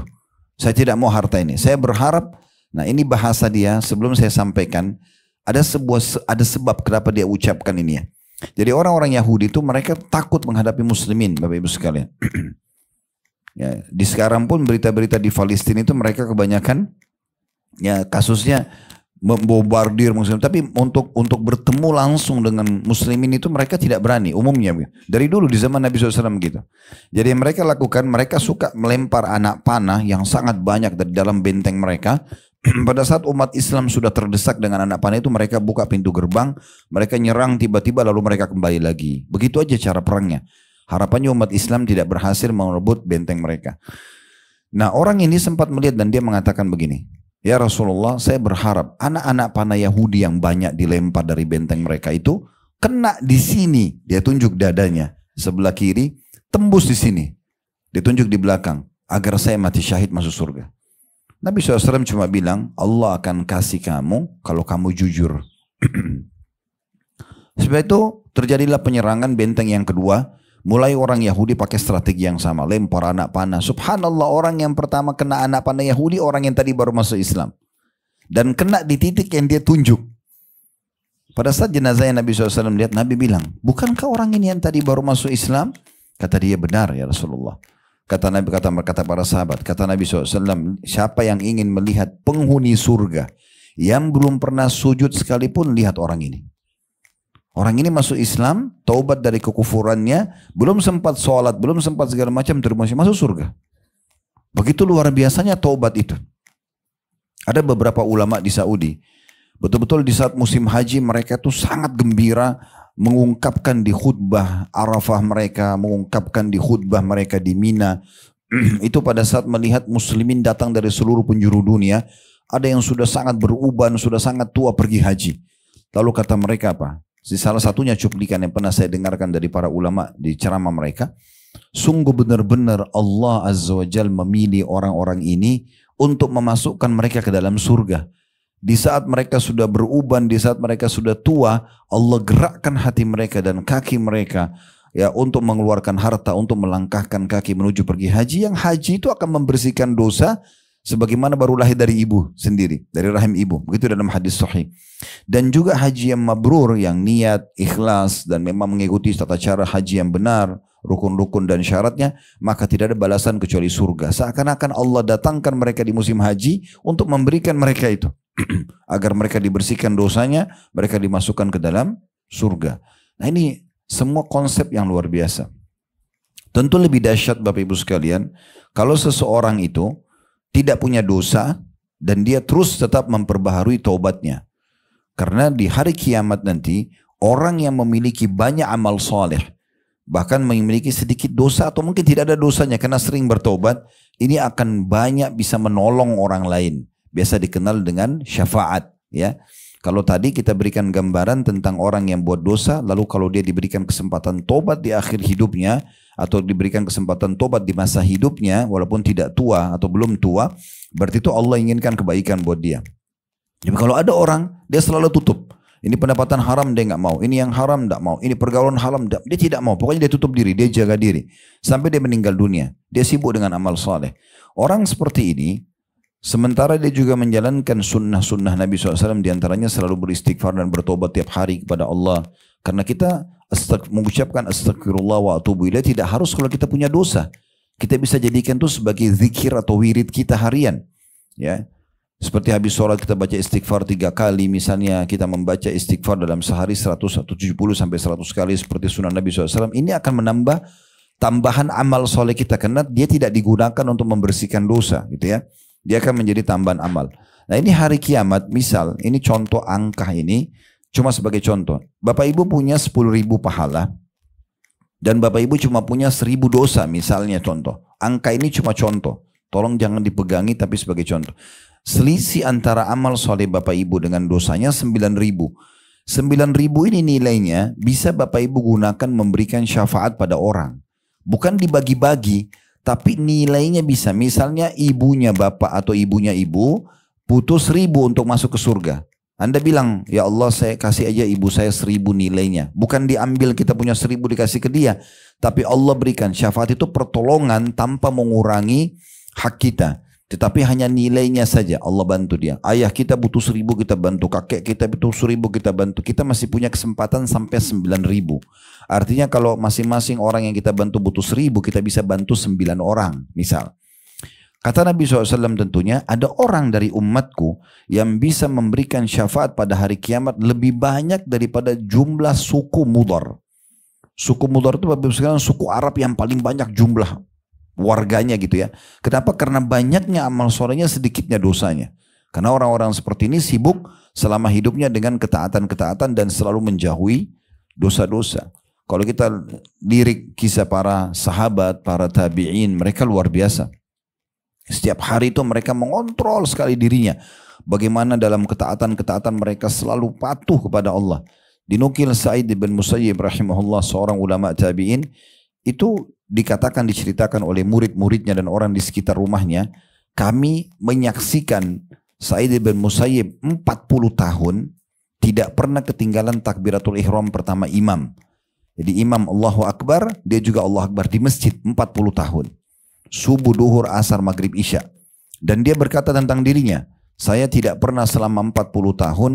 Saya tidak mau harta ini. Saya berharap, nah ini bahasa dia, sebelum saya sampaikan, ada sebab kenapa dia ucapkan ini ya. Jadi orang-orang Yahudi itu mereka takut menghadapi muslimin, Bapak Ibu sekalian. Ya, di sekarang pun berita-berita di Palestina itu mereka kebanyakan ya kasusnya membombardir muslim, tapi untuk bertemu langsung dengan muslimin itu mereka tidak berani umumnya. Dari dulu di zaman Nabi SAW gitu. Jadi mereka lakukan, mereka suka melempar anak panah yang sangat banyak dari dalam benteng mereka. Pada saat umat Islam sudah terdesak dengan anak panah itu, mereka buka pintu gerbang, mereka nyerang tiba-tiba lalu mereka kembali lagi. Begitu aja cara perangnya. Harapannya umat Islam tidak berhasil merebut benteng mereka. Nah orang ini sempat melihat dan dia mengatakan begini, ya Rasulullah, saya berharap anak-anak panah Yahudi yang banyak dilempar dari benteng mereka itu kena di sini. Dia tunjuk dadanya sebelah kiri, tembus di sini. Dia tunjuk di belakang agar saya mati syahid masuk surga. Nabi SAW cuma bilang, Allah akan kasih kamu kalau kamu jujur. Sebab itu terjadilah penyerangan benteng yang kedua. Mulai orang Yahudi pakai strategi yang sama, lempar anak panah. Subhanallah, orang yang pertama kena anak panah Yahudi, orang yang tadi baru masuk Islam. Dan kena di titik yang dia tunjuk. Pada saat jenazah Nabi SAW lihat, Nabi bilang, bukankah orang ini yang tadi baru masuk Islam? Kata dia, benar ya Rasulullah. Kata Nabi, kata para sahabat, kata Nabi SAW, siapa yang ingin melihat penghuni surga yang belum pernah sujud sekalipun, lihat orang ini. Orang ini masuk Islam, taubat dari kekufurannya, belum sempat sholat, belum sempat segala macam, terus masuk surga. Begitu luar biasanya taubat itu. Ada beberapa ulama di Saudi, betul-betul di saat musim haji mereka tuh sangat gembira, mengungkapkan di khutbah Arafah mereka, mengungkapkan di khutbah mereka di Mina. Itu pada saat melihat muslimin datang dari seluruh penjuru dunia, ada yang sudah sangat beruban, sudah sangat tua pergi haji. Lalu kata mereka apa? Salah satunya cuplikan yang pernah saya dengarkan dari para ulama di ceramah mereka, sungguh benar-benar Allah Azza wa Jal memilih orang-orang ini untuk memasukkan mereka ke dalam surga. Di saat mereka sudah beruban, di saat mereka sudah tua, Allah gerakkan hati mereka dan kaki mereka ya untuk mengeluarkan harta, untuk melangkahkan kaki menuju pergi haji. Yang haji itu akan membersihkan dosa sebagaimana baru lahir dari ibu sendiri, dari rahim ibu. Begitu dalam hadis sahih. Dan juga haji yang mabrur, yang niat, ikhlas dan memang mengikuti tata cara haji yang benar, rukun-rukun dan syaratnya, maka tidak ada balasan kecuali surga. Seakan-akan Allah datangkan mereka di musim haji untuk memberikan mereka itu. Agar mereka dibersihkan dosanya, mereka dimasukkan ke dalam surga. Nah ini semua konsep yang luar biasa. Tentu lebih dahsyat Bapak Ibu sekalian, kalau seseorang itu tidak punya dosa dan dia terus tetap memperbaharui taubatnya. Karena di hari kiamat nanti, orang yang memiliki banyak amal soleh, bahkan memiliki sedikit dosa atau mungkin tidak ada dosanya karena sering bertobat, ini akan banyak bisa menolong orang lain. Biasa dikenal dengan syafaat. Ya, kalau tadi kita berikan gambaran tentang orang yang buat dosa, lalu kalau dia diberikan kesempatan tobat di akhir hidupnya, atau diberikan kesempatan tobat di masa hidupnya, walaupun tidak tua atau belum tua, berarti itu Allah inginkan kebaikan buat dia. Jadi kalau ada orang, dia selalu tutup. Ini pendapatan haram dia nggak mau, ini yang haram nggak mau, ini pergaulan haram dia tidak mau. Pokoknya dia tutup diri, dia jaga diri sampai dia meninggal dunia. Dia sibuk dengan amal saleh. Orang seperti ini, sementara dia juga menjalankan sunnah-sunnah Nabi SAW, diantaranya selalu beristighfar dan bertobat tiap hari kepada Allah. Karena kita mengucapkan astagfirullah wa atubu ilaih tidak harus kalau kita punya dosa. Kita bisa jadikan itu sebagai zikir atau wirid kita harian. Ya, seperti habis sholat kita baca istighfar 3 kali, misalnya kita membaca istighfar dalam sehari 100 atau 70 sampai 100 kali seperti sunnah Nabi SAW. Ini akan menambah tambahan amal soleh kita karena dia tidak digunakan untuk membersihkan dosa, gitu ya. Dia akan menjadi tambahan amal. Nah ini hari kiamat, misal ini contoh angka ini cuma sebagai contoh. Bapak Ibu punya 10.000 pahala dan Bapak Ibu cuma punya 1.000 dosa, misalnya contoh. Angka ini cuma contoh. Tolong jangan dipegangi tapi sebagai contoh. Selisih antara amal soleh Bapak Ibu dengan dosanya 9.000. 9.000 ini nilainya bisa Bapak Ibu gunakan memberikan syafaat pada orang. Bukan dibagi-bagi, tapi nilainya bisa. Misalnya ibunya Bapak atau ibunya Ibu butuh 1.000 untuk masuk ke surga. Anda bilang, ya Allah saya kasih aja ibu saya 1.000 nilainya. Bukan diambil kita punya 1.000 dikasih ke dia. Tapi Allah berikan. Syafaat itu pertolongan tanpa mengurangi hak kita. Tetapi hanya nilainya saja Allah bantu dia. Ayah kita butuh 1.000 kita bantu. Kakek kita butuh 1.000 kita bantu. Kita masih punya kesempatan sampai 9.000. Artinya kalau masing-masing orang yang kita bantu butuh 1.000, kita bisa bantu 9 orang misal. Kata Nabi SAW tentunya ada orang dari umatku yang bisa memberikan syafaat pada hari kiamat lebih banyak daripada jumlah suku Mudar. Suku Mudar itu sekarang suku Arab yang paling banyak jumlah warganya gitu ya. Kenapa? Karena banyaknya amal solehnya, sedikitnya dosanya. Karena orang-orang seperti ini sibuk selama hidupnya dengan ketaatan-ketaatan dan selalu menjauhi dosa-dosa. Kalau kita lirik kisah para sahabat, para tabi'in, mereka luar biasa. Setiap hari itu mereka mengontrol sekali dirinya. Bagaimana dalam ketaatan-ketaatan mereka selalu patuh kepada Allah. Dinukil Sa'id bin Musayyib rahimahullah, seorang ulama tabi'in, itu dikatakan, diceritakan oleh murid-muridnya dan orang di sekitar rumahnya, kami menyaksikan Sa'id bin Musayyib 40 tahun tidak pernah ketinggalan takbiratul ihram pertama imam. Jadi imam Allahu Akbar, dia juga Allah Akbar di masjid 40 tahun. Subuh, duhur, asar, maghrib, isya. Dan dia berkata tentang dirinya, saya tidak pernah selama 40 tahun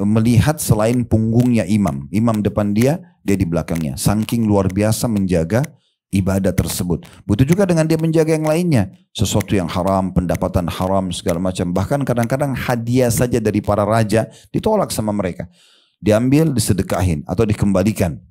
melihat selain punggungnya imam. Imam depan dia, dia di belakangnya. Saking luar biasa menjaga ibadah tersebut. Begitu juga dengan dia menjaga yang lainnya. Sesuatu yang haram, pendapatan haram, segala macam. Bahkan kadang-kadang hadiah saja dari para raja ditolak sama mereka. Diambil, disedekahin atau dikembalikan.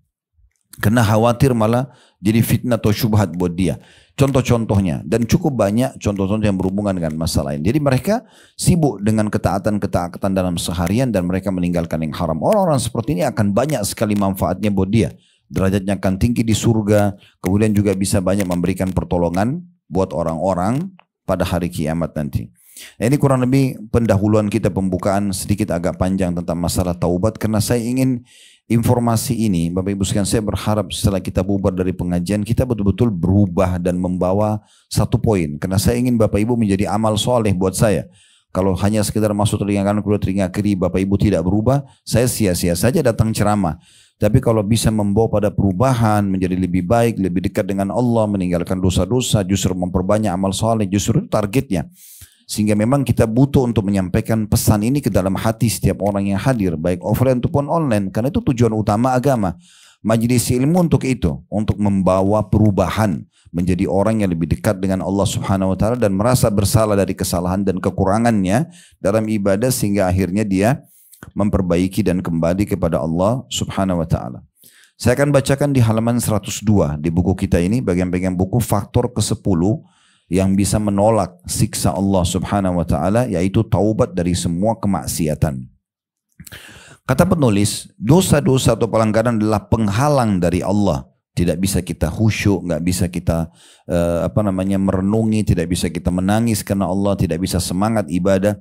Karena khawatir malah jadi fitnah atau syubhat buat dia. Contoh-contohnya, dan cukup banyak contoh-contoh yang berhubungan dengan masalah ini. Jadi mereka sibuk dengan ketaatan-ketaatan dalam seharian dan mereka meninggalkan yang haram. Orang-orang seperti ini akan banyak sekali manfaatnya buat dia. Derajatnya akan tinggi di surga, kemudian juga bisa banyak memberikan pertolongan buat orang-orang pada hari kiamat nanti. Nah, ini kurang lebih pendahuluan kita, pembukaan sedikit agak panjang tentang masalah taubat, karena saya ingin informasi ini, Bapak Ibu sekalian, saya berharap setelah kita bubar dari pengajian, kita betul-betul berubah dan membawa satu poin. Karena saya ingin Bapak Ibu menjadi amal soleh buat saya. Kalau hanya sekedar masuk telinga kanan, keluar telinga kiri, Bapak Ibu tidak berubah, saya sia-sia saja datang ceramah. Tapi kalau bisa membawa pada perubahan, menjadi lebih baik, lebih dekat dengan Allah, meninggalkan dosa-dosa, justru memperbanyak amal soleh, justru itu targetnya. Sehingga memang kita butuh untuk menyampaikan pesan ini ke dalam hati setiap orang yang hadir, baik offline ataupun online. Karena itu tujuan utama agama. Majelis ilmu untuk itu, untuk membawa perubahan, menjadi orang yang lebih dekat dengan Allah Subhanahu wa taala dan merasa bersalah dari kesalahan dan kekurangannya dalam ibadah, sehingga akhirnya dia memperbaiki dan kembali kepada Allah Subhanahu wa taala. Saya akan bacakan di halaman 102 di buku kita ini, bagian-bagian buku, faktor ke-10 yang bisa menolak siksa Allah Subhanahu wa taala, yaitu taubat dari semua kemaksiatan. Kata penulis, dosa-dosa atau pelanggaran adalah penghalang dari Allah. Tidak bisa kita khusyuk, nggak bisa kita merenungi, tidak bisa kita menangis karena Allah, tidak bisa semangat ibadah,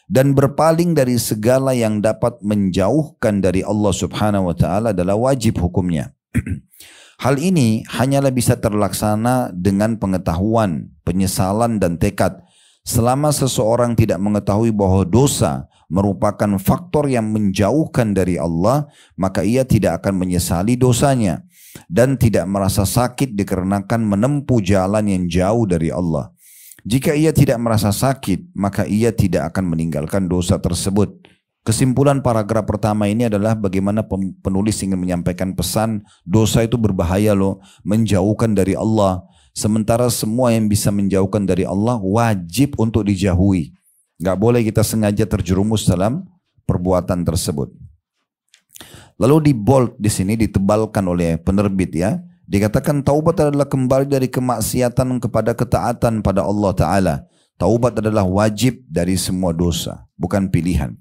dan berpaling dari segala yang dapat menjauhkan dari Allah Subhanahu wa taala adalah wajib hukumnya. Hal ini hanyalah bisa terlaksana dengan pengetahuan, penyesalan dan tekad. Selama seseorang tidak mengetahui bahwa dosa merupakan faktor yang menjauhkan dari Allah, maka ia tidak akan menyesali dosanya dan tidak merasa sakit dikarenakan menempuh jalan yang jauh dari Allah. Jika ia tidak merasa sakit, maka ia tidak akan meninggalkan dosa tersebut. Kesimpulan paragraf pertama ini adalah bagaimana penulis ingin menyampaikan pesan dosa itu berbahaya loh, menjauhkan dari Allah. Sementara semua yang bisa menjauhkan dari Allah wajib untuk dijauhi. Gak boleh kita sengaja terjerumus dalam perbuatan tersebut. Lalu di bold di sini ditebalkan oleh penerbit ya. Dikatakan taubat adalah kembali dari kemaksiatan kepada ketaatan pada Allah Ta'ala. Taubat adalah wajib dari semua dosa, bukan pilihan.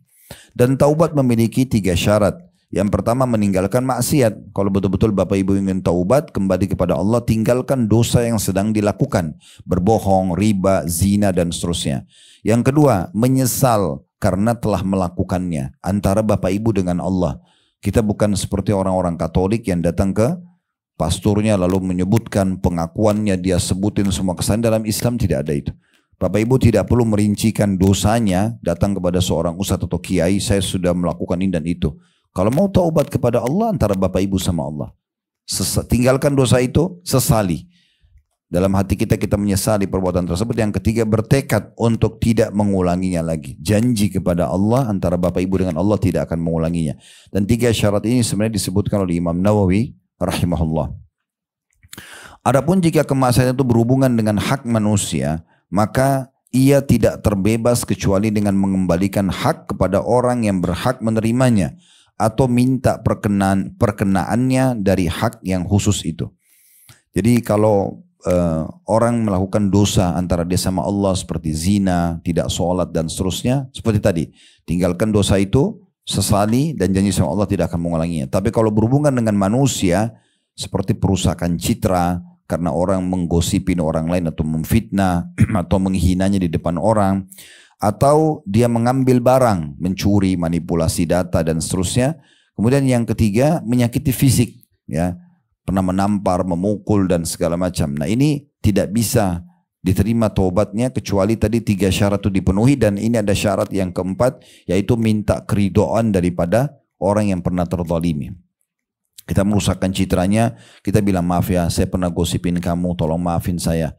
Dan taubat memiliki 3 syarat. Yang pertama meninggalkan maksiat. Kalau betul-betul Bapak Ibu ingin taubat, kembali kepada Allah, tinggalkan dosa yang sedang dilakukan. Berbohong, riba, zina dan seterusnya. Yang kedua, menyesal karena telah melakukannya. Antara Bapak Ibu dengan Allah. Kita bukan seperti orang-orang Katolik yang datang ke pastornya lalu menyebutkan pengakuannya, dia sebutin semua kesalahan. Dalam Islam tidak ada itu. Bapak Ibu tidak perlu merincikan dosanya, datang kepada seorang ustadz atau kiai, saya sudah melakukan ini dan itu. Kalau mau taubat kepada Allah, antara Bapak Ibu sama Allah. Tinggalkan dosa itu, sesali. Dalam hati kita, kita menyesali perbuatan tersebut. Yang ketiga, bertekad untuk tidak mengulanginya lagi. Janji kepada Allah, antara Bapak Ibu dengan Allah tidak akan mengulanginya. Dan 3 syarat ini sebenarnya disebutkan oleh Imam Nawawi, rahimahullah. Adapun jika kemaksiatan itu berhubungan dengan hak manusia, maka ia tidak terbebas kecuali dengan mengembalikan hak kepada orang yang berhak menerimanya atau minta perkenaannya dari hak yang khusus itu. Jadi kalau orang melakukan dosa antara dia sama Allah seperti zina, tidak sholat dan seterusnya, seperti tadi, tinggalkan dosa itu, sesali dan janji sama Allah tidak akan mengulanginya. Tapi kalau berhubungan dengan manusia seperti perusakan citra, karena orang menggosipin orang lain atau memfitnah atau menghinanya di depan orang, atau dia mengambil barang, mencuri, manipulasi data dan seterusnya. Kemudian yang ketiga, menyakiti fisik, ya, pernah menampar, memukul dan segala macam. Nah ini tidak bisa diterima taubatnya kecuali tadi 3 syarat itu dipenuhi. Dan ini ada syarat yang keempat, yaitu minta keridhaan daripada orang yang pernah terzalimi. Kita merusakkan citranya, kita bilang maaf ya, saya pernah gosipin kamu, tolong maafin saya.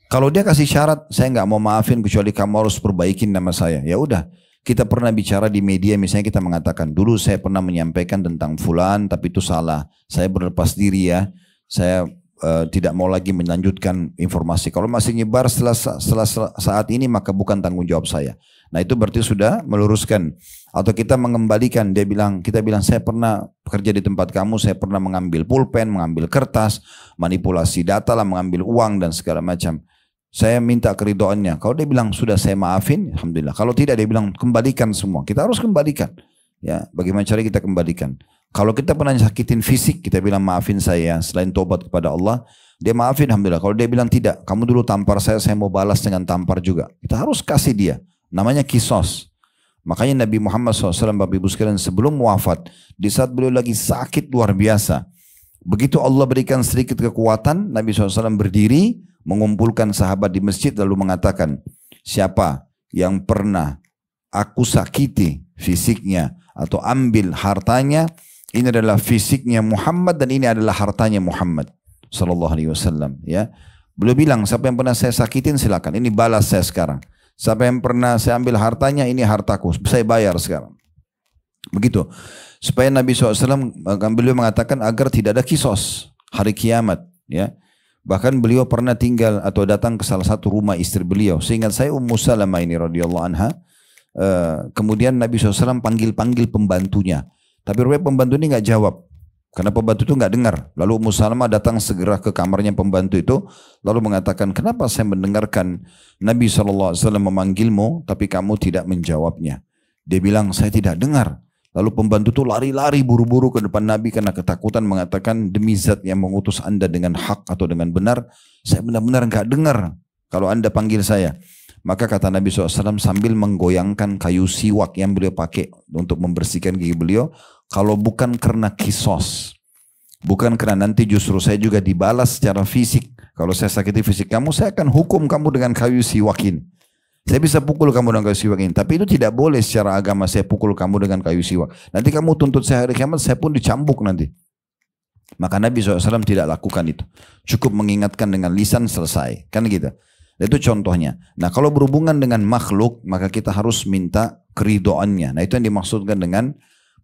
Kalau dia kasih syarat, saya nggak mau maafin kecuali kamu harus perbaikin nama saya. Ya udah, kita pernah bicara di media, misalnya kita mengatakan, dulu saya pernah menyampaikan tentang fulan, tapi itu salah. Saya berlepas diri ya, saya tidak mau lagi melanjutkan informasi. Kalau masih nyebar setelah saat ini, maka bukan tanggung jawab saya. Nah itu berarti sudah meluruskan. Atau kita mengembalikan, kita bilang saya pernah bekerja di tempat kamu, saya pernah mengambil pulpen, mengambil kertas, manipulasi data lah, mengambil uang dan segala macam. Saya minta keridhaannya. Kalau dia bilang sudah saya maafin, alhamdulillah. Kalau tidak dia bilang kembalikan semua. Kita harus kembalikan. Ya, bagaimana cara kita kembalikan? Kalau kita pernah nyakitin fisik, kita bilang maafin saya. Selain tobat kepada Allah, dia maafin alhamdulillah. Kalau dia bilang tidak, kamu dulu tampar saya mau balas dengan tampar juga. Kita harus kasih dia. Namanya kisos. Makanya Nabi Muhammad SAW, Bapak Ibu sekalian, sebelum wafat, di saat beliau lagi sakit luar biasa, begitu Allah berikan sedikit kekuatan, Nabi SAW berdiri, mengumpulkan sahabat di masjid, lalu mengatakan, siapa yang pernah aku sakiti fisiknya, atau ambil hartanya, ini adalah fisiknya Muhammad, dan ini adalah hartanya Muhammad SAW. Ya. Beliau bilang, siapa yang pernah saya sakitin silakan, ini balas saya sekarang. Siapa yang pernah saya ambil hartanya, ini hartaku, saya bayar sekarang. Begitu. Supaya Nabi SAW, beliau mengatakan agar tidak ada kisos hari kiamat. Ya. Bahkan beliau pernah tinggal atau datang ke salah satu rumah istri beliau. Seingat saya Ummu Salamah ini radhiyallahu anha. Kemudian Nabi SAW panggil pembantunya. Tapi rupanya pembantu ini nggak jawab. Karena pembantu itu nggak dengar. Lalu Ummu Salamah datang segera ke kamarnya pembantu itu. Lalu mengatakan, kenapa saya mendengarkan Nabi SAW memanggilmu, tapi kamu tidak menjawabnya. Dia bilang, saya tidak dengar. Lalu pembantu itu lari-lari buru-buru ke depan Nabi karena ketakutan, mengatakan, demi zat yang mengutus anda dengan hak atau dengan benar, saya benar-benar nggak dengar kalau anda panggil saya. Maka kata Nabi SAW sambil menggoyangkan kayu siwak yang beliau pakai untuk membersihkan gigi beliau, kalau bukan karena kisos, bukan karena nanti justru saya juga dibalas secara fisik. Kalau saya sakiti fisik kamu, saya akan hukum kamu dengan kayu siwakin. Saya bisa pukul kamu dengan kayu siwakin. Tapi itu tidak boleh secara agama saya pukul kamu dengan kayu siwak. Nanti kamu tuntut saya hari kiamat, saya pun dicambuk nanti. Maka Nabi SAW tidak lakukan itu. Cukup mengingatkan dengan lisan, selesai. Kan gitu. Itu contohnya. Nah kalau berhubungan dengan makhluk, maka kita harus minta keridhaannya. Nah itu yang dimaksudkan dengan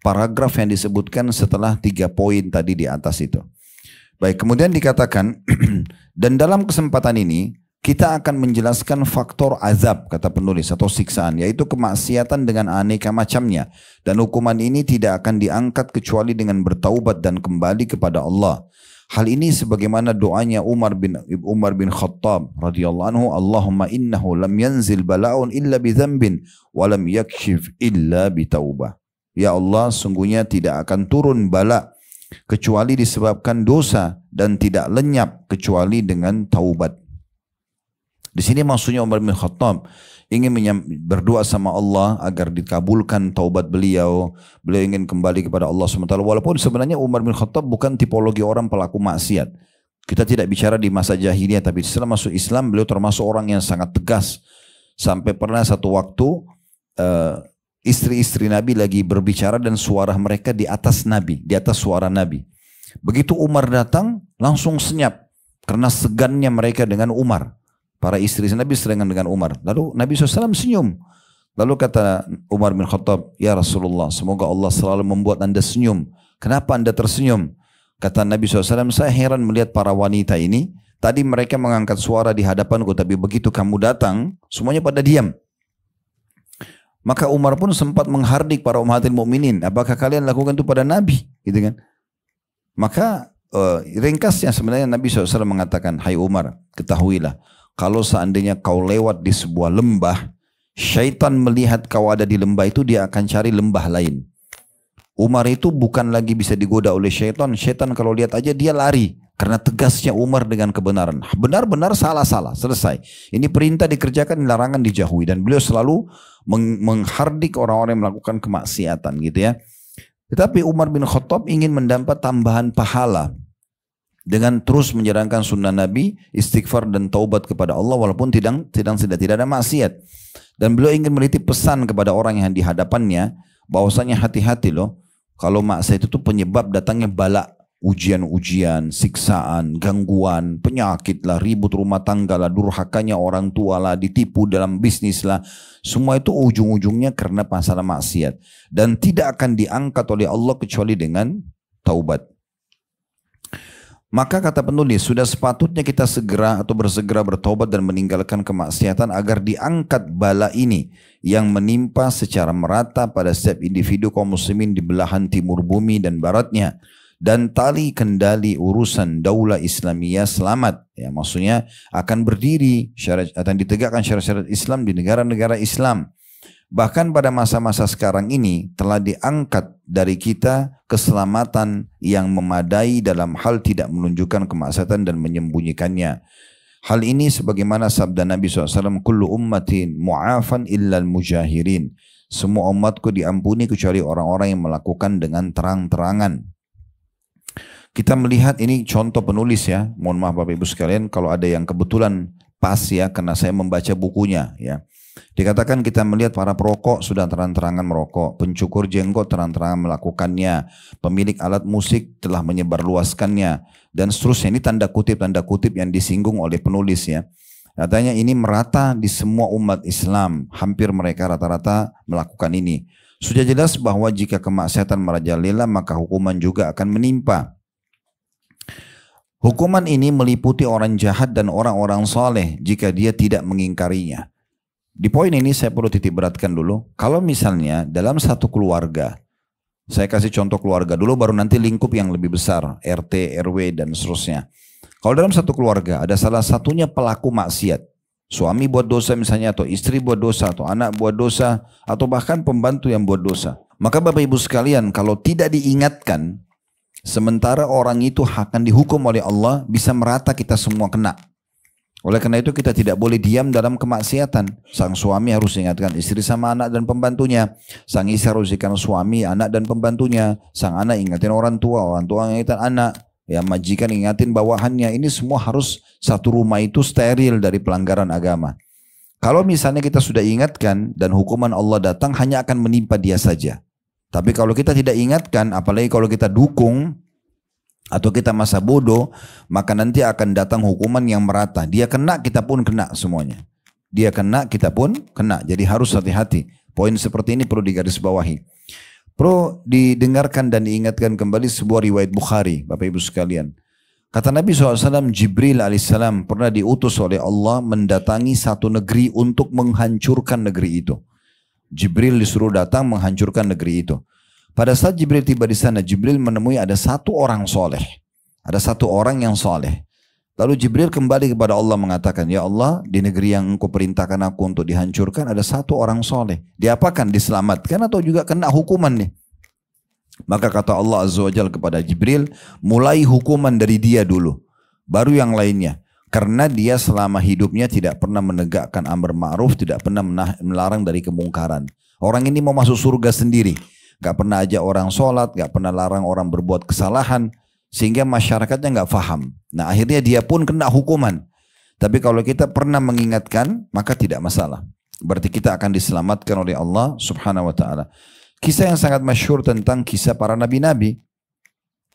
paragraf yang disebutkan setelah 3 poin tadi di atas itu. Baik, kemudian dikatakan, dan dalam kesempatan ini, kita akan menjelaskan faktor azab, kata penulis, atau siksaan, yaitu kemaksiatan dengan aneka macamnya. Dan hukuman ini tidak akan diangkat kecuali dengan bertaubat dan kembali kepada Allah. Hal ini sebagaimana doanya Umar bin Khattab radhiyallahu anhu, Allahumma innahu lam yanzil bala'un illa bi dzambin wa lam yakshif illa bi taubah. Ya Allah, sungguhnya tidak akan turun bala kecuali disebabkan dosa dan tidak lenyap kecuali dengan taubat. Di sini maksudnya Umar bin Khattab ingin berdoa sama Allah agar dikabulkan taubat beliau. Beliau ingin kembali kepada Allah SWT. Walaupun sebenarnya Umar bin Khattab bukan tipologi orang pelaku maksiat. Kita tidak bicara di masa jahiliyah, tapi setelah masuk Islam beliau termasuk orang yang sangat tegas. Sampai pernah satu waktu istri-istri Nabi lagi berbicara dan suara mereka di atas Nabi, di atas suara Nabi. Begitu Umar datang langsung senyap karena segannya mereka dengan Umar. Para istri Nabi serengan dengan Umar. Lalu Nabi SAW senyum. Lalu kata Umar bin Khattab, ya Rasulullah, semoga Allah selalu membuat anda senyum. Kenapa anda tersenyum? Kata Nabi SAW, saya heran melihat para wanita ini. Tadi mereka mengangkat suara di hadapanku, tapi begitu kamu datang, semuanya pada diam. Maka Umar pun sempat menghardik para ummatil mukminin. Apakah kalian lakukan itu pada Nabi? Gitu kan? Maka ringkasnya sebenarnya Nabi SAW mengatakan, hai Umar, ketahuilah, kalau seandainya kau lewat di sebuah lembah, syaitan melihat kau ada di lembah itu, dia akan cari lembah lain. Umar itu bukan lagi bisa digoda oleh syaitan. Syaitan kalau lihat aja dia lari. Karena tegasnya Umar dengan kebenaran. Benar-benar salah-salah. Selesai. Ini perintah dikerjakan, larangan dijauhi. Dan beliau selalu menghardik orang-orang yang melakukan kemaksiatan gitu ya. Tetapi Umar bin Khattab ingin mendapat tambahan pahala dengan terus menjalankan sunnah Nabi, istighfar dan taubat kepada Allah walaupun tidak ada maksiat. Dan beliau ingin menitip pesan kepada orang yang di hadapannya bahwasanya hati-hati loh, kalau maksiat itu penyebab datangnya bala, ujian-ujian, siksaan, gangguan, penyakit lah, ribut rumah tangga lah, durhakanya orang tua lah, ditipu dalam bisnis lah. Semua itu ujung-ujungnya karena masalah maksiat. Dan tidak akan diangkat oleh Allah kecuali dengan taubat. Maka kata penulis, sudah sepatutnya kita bersegera bertobat dan meninggalkan kemaksiatan agar diangkat bala ini yang menimpa secara merata pada setiap individu kaum muslimin di belahan timur bumi dan baratnya. Dan tali kendali urusan daulah Islamiyah selamat. Ya, maksudnya akan berdiri, akan ditegakkan syariat Islam di negara-negara Islam. Bahkan pada masa-masa sekarang ini telah diangkat dari kita keselamatan yang memadai dalam hal tidak menunjukkan kemaksiatan dan menyembunyikannya. Hal ini sebagaimana sabda Nabi SAW, kullu ummatin mu'afan illal mujahirin. Semua umatku diampuni kecuali orang-orang yang melakukan dengan terang-terangan. Kita melihat ini contoh penulis ya. Mohon maaf Bapak Ibu sekalian kalau ada yang kebetulan pas ya, karena saya membaca bukunya ya. Dikatakan kita melihat para perokok sudah terang-terangan merokok, pencukur jenggot terang-terangan melakukannya, pemilik alat musik telah menyebarluaskannya, dan seterusnya. Ini tanda kutip yang disinggung oleh penulis ya. Katanya ini merata di semua umat Islam, hampir mereka rata-rata melakukan ini. Sudah jelas bahwa jika kemaksiatan merajalela maka hukuman juga akan menimpa. Hukuman ini meliputi orang jahat dan orang-orang saleh jika dia tidak mengingkarinya. Di poin ini saya perlu titik beratkan dulu. Kalau misalnya dalam satu keluarga, saya kasih contoh keluarga dulu baru nanti lingkup yang lebih besar, RT, RW dan seterusnya. Kalau dalam satu keluarga ada salah satunya pelaku maksiat, suami buat dosa misalnya, atau istri buat dosa, atau anak buat dosa, atau bahkan pembantu yang buat dosa. Maka Bapak Ibu sekalian, kalau tidak diingatkan, sementara orang itu akan dihukum oleh Allah, bisa merata kita semua kena. Oleh karena itu kita tidak boleh diam dalam kemaksiatan. Sang suami harus ingatkan istri sama anak dan pembantunya. Sang istri harus ingatkan suami, anak dan pembantunya. Sang anak ingatin orang tua ingatin anak. Ya, majikan ingatin bawahannya. Ini semua harus satu rumah itu steril dari pelanggaran agama. Kalau misalnya kita sudah ingatkan dan hukuman Allah datang, hanya akan menimpa dia saja. Tapi kalau kita tidak ingatkan, apalagi kalau kita dukung atau kita masa bodoh, maka nanti akan datang hukuman yang merata. Dia kena, kita pun kena semuanya. Dia kena, kita pun kena. Jadi harus hati-hati. Poin seperti ini perlu digarisbawahi. Perlu didengarkan dan diingatkan kembali sebuah riwayat Bukhari, Bapak Ibu sekalian. Kata Nabi SAW, Jibril alaihissalam pernah diutus oleh Allah mendatangi satu negeri untuk menghancurkan negeri itu. Jibril disuruh datang menghancurkan negeri itu. Pada saat Jibril tiba di sana, Jibril menemui ada satu orang soleh. Ada satu orang yang soleh. Lalu Jibril kembali kepada Allah mengatakan, ya Allah, di negeri yang engkau perintahkan aku untuk dihancurkan ada satu orang soleh. Diapakan? Diselamatkan atau juga kena hukuman nih? Maka kata Allah Azza wa Jalla kepada Jibril, mulai hukuman dari dia dulu, baru yang lainnya. Karena dia selama hidupnya tidak pernah menegakkan amar ma'ruf, tidak pernah melarang dari kemungkaran. Orang ini mau masuk surga sendiri. Gak pernah ajak orang sholat, gak pernah larang orang berbuat kesalahan. Sehingga masyarakatnya gak faham. Nah akhirnya dia pun kena hukuman. Tapi kalau kita pernah mengingatkan, maka tidak masalah. Berarti kita akan diselamatkan oleh Allah Subhanahu wa ta'ala. Kisah yang sangat masyhur tentang kisah para nabi-nabi.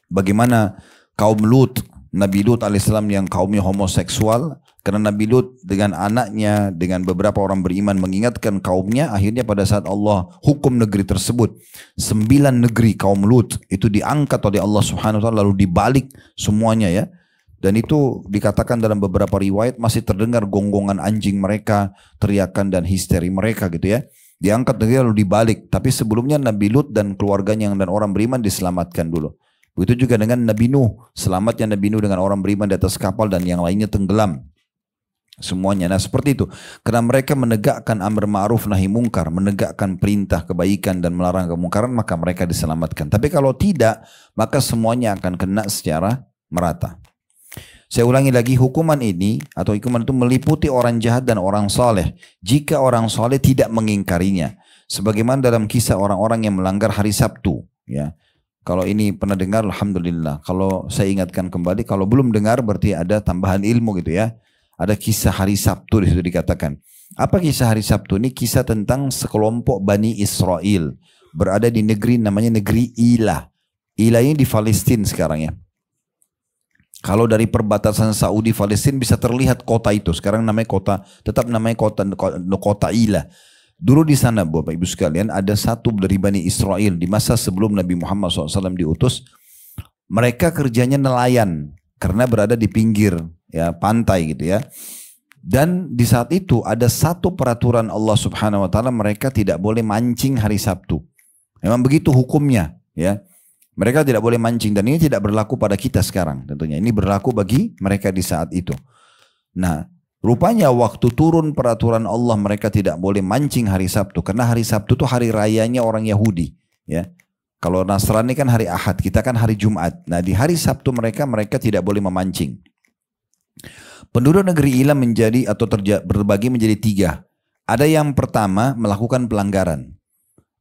Bagaimana kaum Lut, Nabi Lut alaihissalam yang kaumnya homoseksual. Karena Nabi Lut dengan anaknya, dengan beberapa orang beriman mengingatkan kaumnya. Akhirnya pada saat Allah hukum negeri tersebut, 9 negeri kaum Lut itu diangkat oleh Allah Subhanahu wa ta'ala lalu dibalik semuanya ya. Dan itu dikatakan dalam beberapa riwayat masih terdengar gonggongan anjing mereka, teriakan dan histeri mereka gitu ya. Diangkat negeri lalu dibalik. Tapi sebelumnya Nabi Lut dan keluarganya dan orang beriman diselamatkan dulu. Begitu juga dengan Nabi Nuh. Selamatnya Nabi Nuh dengan orang beriman di atas kapal dan yang lainnya tenggelam. Semuanya. Nah seperti itu. Karena mereka menegakkan amar ma'ruf nahi mungkar. Menegakkan perintah kebaikan dan melarang kemungkaran. Maka mereka diselamatkan. Tapi kalau tidak, maka semuanya akan kena secara merata. Saya ulangi lagi, hukuman ini atau hukuman itu meliputi orang jahat dan orang saleh jika orang saleh tidak mengingkarinya. Sebagaimana dalam kisah orang-orang yang melanggar hari Sabtu. Ya, kalau ini pernah dengar, alhamdulillah. Kalau saya ingatkan kembali, kalau belum dengar berarti ada tambahan ilmu gitu ya. Ada kisah hari Sabtu di situ dikatakan. Apa kisah hari Sabtu? Ini kisah tentang sekelompok Bani Israel berada di negeri namanya negeri Ilah. Ilah ini di Palestina sekarang ya. Kalau dari perbatasan Saudi Palestina bisa terlihat kota itu. Sekarang namanya kota, tetap namanya kota Ilah. Dulu di sana Bapak Ibu sekalian ada satu dari Bani Israel di masa sebelum Nabi Muhammad SAW diutus. Mereka kerjanya nelayan karena berada di pinggir ya pantai gitu ya. Dan di saat itu ada satu peraturan Allah Subhanahu Wa Taala, mereka tidak boleh mancing hari Sabtu. Memang begitu hukumnya ya. Mereka tidak boleh mancing dan ini tidak berlaku pada kita sekarang tentunya. Ini berlaku bagi mereka di saat itu. Nah, rupanya waktu turun peraturan Allah mereka tidak boleh mancing hari Sabtu. Karena hari Sabtu itu hari rayanya orang Yahudi. Ya. Kalau Nasrani kan hari Ahad, kita kan hari Jumat. Nah di hari Sabtu mereka tidak boleh memancing. Penduduk negeri Ilah menjadi atau berbagi menjadi 3. Ada yang pertama melakukan pelanggaran.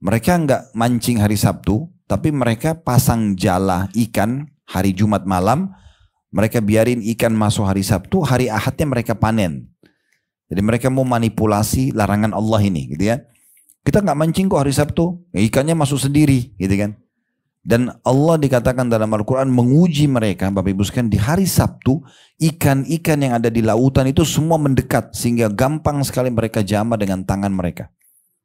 Mereka enggak mancing hari Sabtu, tapi mereka pasang jala ikan hari Jumat malam. Mereka biarin ikan masuk hari Sabtu, hari Ahadnya mereka panen. Jadi mereka mau manipulasi larangan Allah ini gitu ya. Kita enggak mancing kok hari Sabtu, ya ikannya masuk sendiri gitu kan. Dan Allah dikatakan dalam Al-Quran menguji mereka, Bapak Ibu sekalian, di hari Sabtu ikan-ikan yang ada di lautan itu semua mendekat sehingga gampang sekali mereka jamah dengan tangan mereka.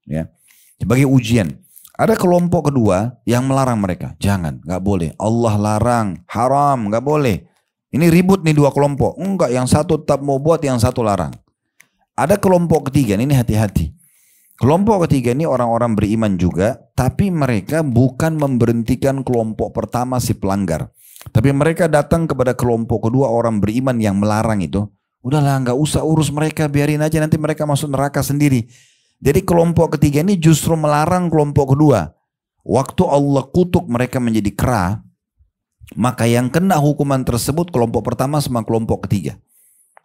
Ya. Sebagai ujian. Ada kelompok kedua yang melarang mereka. Jangan, gak boleh. Allah larang, haram, gak boleh. Ini ribut nih 2 kelompok. Enggak, yang satu tetap mau buat, yang satu larang. Ada kelompok ketiga, ini hati-hati. Kelompok ketiga ini orang-orang beriman juga, tapi mereka bukan memberhentikan kelompok pertama si pelanggar. Tapi mereka datang kepada kelompok kedua orang beriman yang melarang itu. Udahlah, gak usah urus mereka, biarin aja nanti mereka masuk neraka sendiri. Jadi kelompok ketiga ini justru melarang kelompok kedua. Waktu Allah kutuk mereka menjadi kera, maka yang kena hukuman tersebut kelompok pertama sama kelompok ketiga.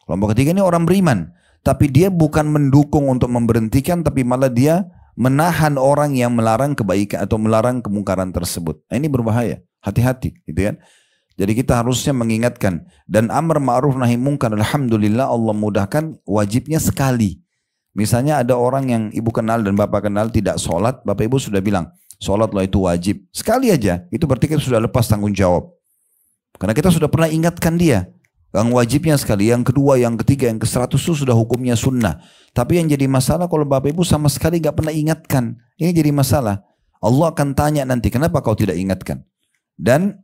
Kelompok ketiga ini orang beriman, tapi dia bukan mendukung untuk memberhentikan, tapi malah dia menahan orang yang melarang kebaikan atau melarang kemungkaran tersebut. Nah, ini berbahaya, hati-hati gitu kan. Jadi kita harusnya mengingatkan. Dan amar ma'ruf nahi mungkar, alhamdulillah Allah mudahkan, wajibnya sekali. Misalnya ada orang yang ibu kenal dan bapak kenal tidak sholat, bapak ibu sudah bilang, sholat lah itu wajib. Sekali aja, itu berarti kita sudah lepas tanggung jawab. Karena kita sudah pernah ingatkan dia. Yang wajibnya sekali, yang kedua, yang ketiga, yang ke-100 itu sudah hukumnya sunnah. Tapi yang jadi masalah kalau bapak ibu sama sekali gak pernah ingatkan. Ini jadi masalah. Allah akan tanya nanti, kenapa kau tidak ingatkan? Dan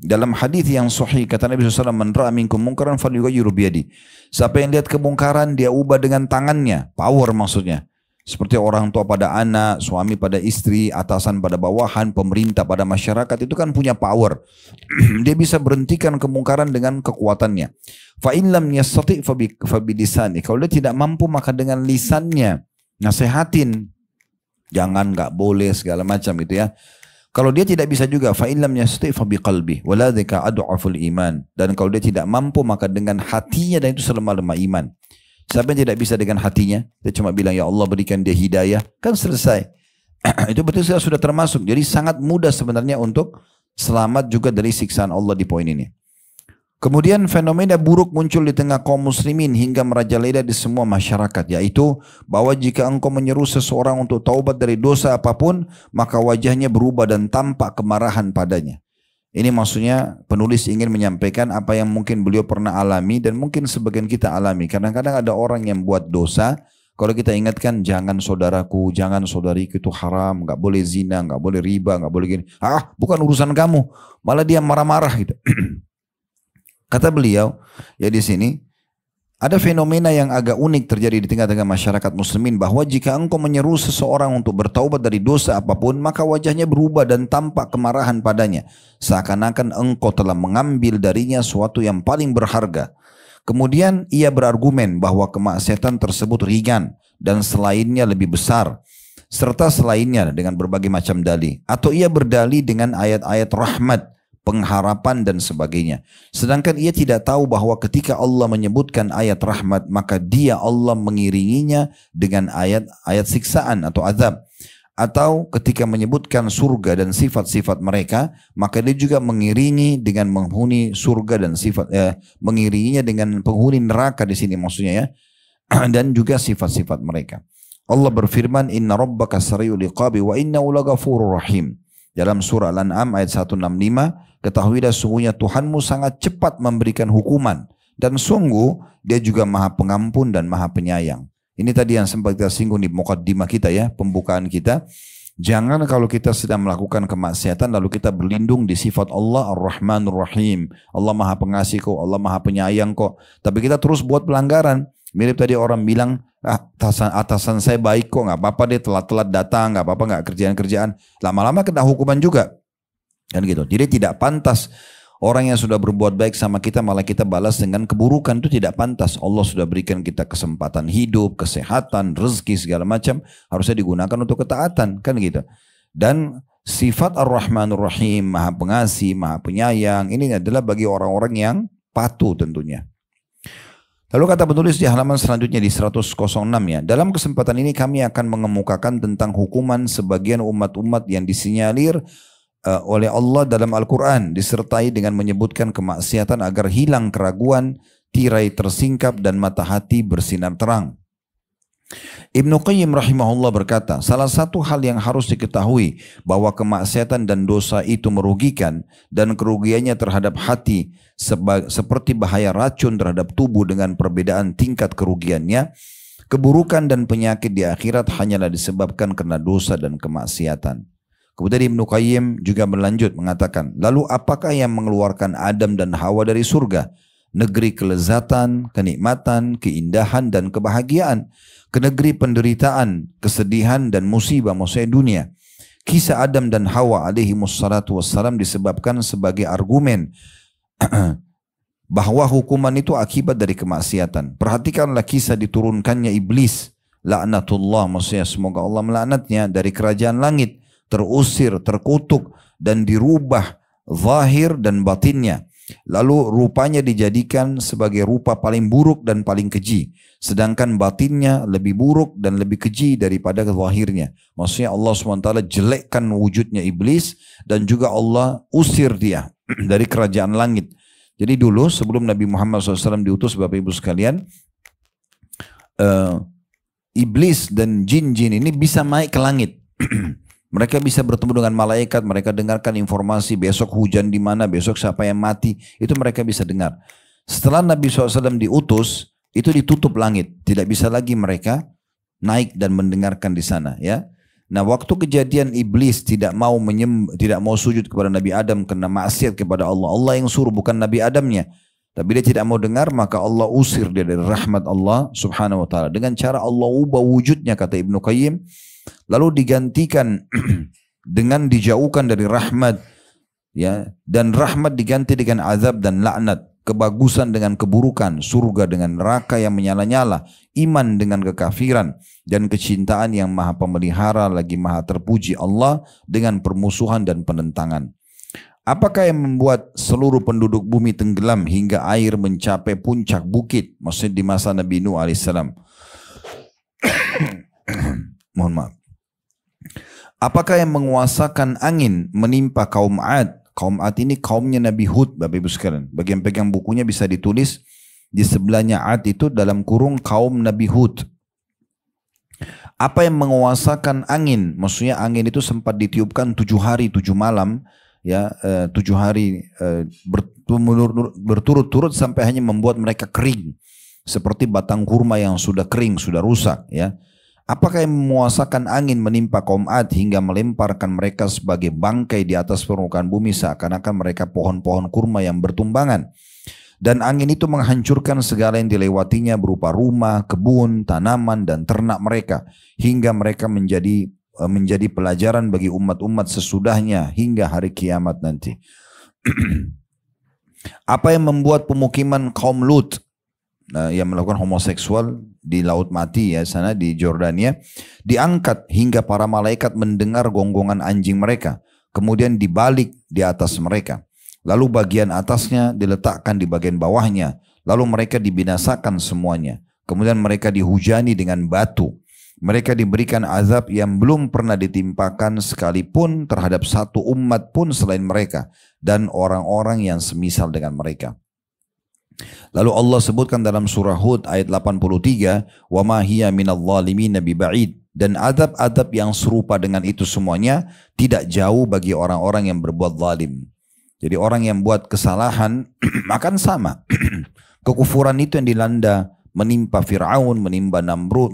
dalam hadis yang sahih kata Nabi SAW, "Man ra'a minkum munkaran falyughayyirhu biyadi." Siapa yang lihat kemungkaran dia ubah dengan tangannya, power maksudnya. Seperti orang tua pada anak, suami pada istri, atasan pada bawahan, pemerintah pada masyarakat, itu kan punya power. Dia bisa berhentikan kemungkaran dengan kekuatannya. Fa in lam yastati' fa bilisani. Kalau dia tidak mampu maka dengan lisannya, nasehatin, jangan, nggak boleh segala macam gitu ya. Kalau dia tidak bisa juga, fa in lam yastati' fa biqalbi waladzika ad'aful iman. Dan kalau dia tidak mampu maka dengan hatinya, dan itu selemah-lemah iman. Siapa yang tidak bisa dengan hatinya, dia cuma bilang ya Allah berikan dia hidayah, kan selesai. Itu betul sudah termasuk. Jadi sangat mudah sebenarnya untuk selamat juga dari siksaan Allah di poin ini. Kemudian fenomena buruk muncul di tengah kaum muslimin hingga merajalela di semua masyarakat, yaitu bahwa jika engkau menyeru seseorang untuk taubat dari dosa apapun, maka wajahnya berubah dan tampak kemarahan padanya. Ini maksudnya penulis ingin menyampaikan apa yang mungkin beliau pernah alami dan mungkin sebagian kita alami. Kadang-kadang ada orang yang buat dosa, kalau kita ingatkan jangan saudaraku, jangan saudariku itu haram, nggak boleh zina, nggak boleh riba, nggak boleh gini. Ah, bukan urusan kamu. Malah dia marah-marah gitu. Kata beliau, ya di sini ada fenomena yang agak unik terjadi di tengah-tengah masyarakat muslimin, bahwa jika engkau menyeru seseorang untuk bertaubat dari dosa apapun, maka wajahnya berubah dan tampak kemarahan padanya, seakan-akan engkau telah mengambil darinya sesuatu yang paling berharga. Kemudian ia berargumen bahwa kemaksiatan tersebut ringan dan selainnya lebih besar, serta selainnya dengan berbagai macam dalih. Atau ia berdalih dengan ayat-ayat rahmat, pengharapan dan sebagainya. Sedangkan ia tidak tahu bahwa ketika Allah menyebutkan ayat rahmat, maka dia Allah mengiringinya dengan ayat-ayat siksaan atau azab. Atau ketika menyebutkan surga dan sifat-sifat mereka, maka dia juga mengiringi dengan menghuni surga dan mengiringinya dengan penghuni neraka di sini maksudnya ya. Dan juga sifat-sifat mereka. Allah berfirman, "Inna rabbaka sari'ul iqabi wa innahu laghafurur rahim." Dalam surah Al-An'am ayat 165, ketahuilah sungguhnya Tuhanmu sangat cepat memberikan hukuman, dan sungguh dia juga maha pengampun dan maha penyayang. Ini tadi yang sempat kita singgung di mukaddimah kita ya, pembukaan kita. Jangan kalau kita sedang melakukan kemaksiatan lalu kita berlindung di sifat Allah Ar-Rahmanur Rahim. Allah maha pengasih kok, Allah maha penyayang kok. Tapi kita terus buat pelanggaran. Mirip tadi orang bilang, atasan saya baik kok, nggak apa-apa dia telat-telat datang, nggak apa-apa, nggak kerjaan-kerjaan. Lama-lama kena hukuman juga, kan gitu. Jadi tidak pantas orang yang sudah berbuat baik sama kita malah kita balas dengan keburukan, itu tidak pantas. Allah sudah berikan kita kesempatan hidup, kesehatan, rezeki segala macam, harusnya digunakan untuk ketaatan, kan gitu. Dan sifat Ar-Rahmanur Rahim, maha pengasih, maha penyayang, ini adalah bagi orang-orang yang patuh tentunya. Lalu kata penulis di halaman selanjutnya di 106 ya, dalam kesempatan ini kami akan mengemukakan tentang hukuman sebagian umat-umat yang disinyalir oleh Allah dalam Al-Quran, disertai dengan menyebutkan kemaksiatan agar hilang keraguan, tirai tersingkap dan mata hati bersinar terang. Ibnu Qayyim rahimahullah berkata, salah satu hal yang harus diketahui bahwa kemaksiatan dan dosa itu merugikan, dan kerugiannya terhadap hati seperti bahaya racun terhadap tubuh dengan perbedaan tingkat kerugiannya. Keburukan dan penyakit di akhirat hanyalah disebabkan karena dosa dan kemaksiatan. Kemudian Ibnu Qayyim juga berlanjut mengatakan, lalu apakah yang mengeluarkan Adam dan Hawa dari surga? Negeri kelezatan, kenikmatan, keindahan dan kebahagiaan. Ke negeri penderitaan, kesedihan dan musibah, maksudnya dunia. Kisah Adam dan Hawa alaihi wassalatu wassalam disebabkan sebagai argumen bahwa hukuman itu akibat dari kemaksiatan. Perhatikanlah kisah diturunkannya iblis, laknatullah, maksudnya semoga Allah melaknatnya, dari kerajaan langit, terusir, terkutuk dan dirubah zahir dan batinnya. Lalu rupanya dijadikan sebagai rupa paling buruk dan paling keji. Sedangkan batinnya lebih buruk dan lebih keji daripada zahirnya. Maksudnya Allah SWT jelekkan wujudnya iblis dan juga Allah usir dia dari kerajaan langit. Jadi dulu sebelum Nabi Muhammad SAW diutus, Bapak Ibu sekalian, iblis dan jin-jin ini bisa naik ke langit. Mereka bisa bertemu dengan malaikat, mereka dengarkan informasi besok hujan di mana, besok siapa yang mati, itu mereka bisa dengar. Setelah Nabi SAW diutus, itu ditutup langit, tidak bisa lagi mereka naik dan mendengarkan di sana. Ya, Nah, waktu kejadian iblis tidak mau sujud kepada Nabi Adam karena maksiat kepada Allah. Allah yang suruh, bukan Nabi Adamnya. Tapi dia tidak mau dengar, maka Allah usir dia dari rahmat Allah subhanahu wa ta'ala. Dengan cara Allah ubah wujudnya, kata Ibnu Qayyim. Lalu digantikan dengan dijauhkan dari rahmat. Ya, dan rahmat diganti dengan azab dan laknat. Kebagusan dengan keburukan, surga dengan neraka yang menyala-nyala, iman dengan kekafiran, dan kecintaan yang maha pemelihara lagi maha terpuji Allah dengan permusuhan dan penentangan. Apakah yang membuat seluruh penduduk bumi tenggelam hingga air mencapai puncak bukit? Maksudnya di masa Nabi Nuh alaihissalam. Mohon maaf. Apakah yang menguasakan angin menimpa kaum Ad? Kaum Ad ini kaumnya Nabi Hud, Bapak Ibu sekalian. Bagi yang pegang bukunya bisa ditulis di sebelahnya Ad itu dalam kurung kaum Nabi Hud. Apa yang menguasakan angin? Maksudnya angin itu sempat ditiupkan 7 hari 7 malam, ya 7 hari berturut-turut sampai hanya membuat mereka kering, seperti batang kurma yang sudah kering, sudah rusak, ya. Apakah yang menguasakan angin menimpa kaum Ad hingga melemparkan mereka sebagai bangkai di atas permukaan bumi seakan-akan mereka pohon-pohon kurma yang bertumbangan. Dan angin itu menghancurkan segala yang dilewatinya berupa rumah, kebun, tanaman, dan ternak mereka. Hingga mereka menjadi pelajaran bagi umat-umat sesudahnya hingga hari kiamat nanti. Apa yang membuat pemukiman kaum Lut yang melakukan homoseksual di Laut Mati, ya, sana di Jordania, diangkat hingga para malaikat mendengar gonggongan anjing mereka, kemudian dibalik di atas mereka, lalu bagian atasnya diletakkan di bagian bawahnya, lalu mereka dibinasakan semuanya, kemudian mereka dihujani dengan batu, mereka diberikan azab yang belum pernah ditimpakan sekalipun terhadap satu umat pun selain mereka dan orang-orang yang semisal dengan mereka. Lalu Allah sebutkan dalam surah Hud ayat 83, wa ma hiya minadh dhalimin biba'id, dan adab-adab yang serupa dengan itu semuanya tidak jauh bagi orang-orang yang berbuat zalim. Jadi orang yang buat kesalahan akan sama. Kekufuran itu yang dilanda menimpa Fir'aun, menimpa Namrud,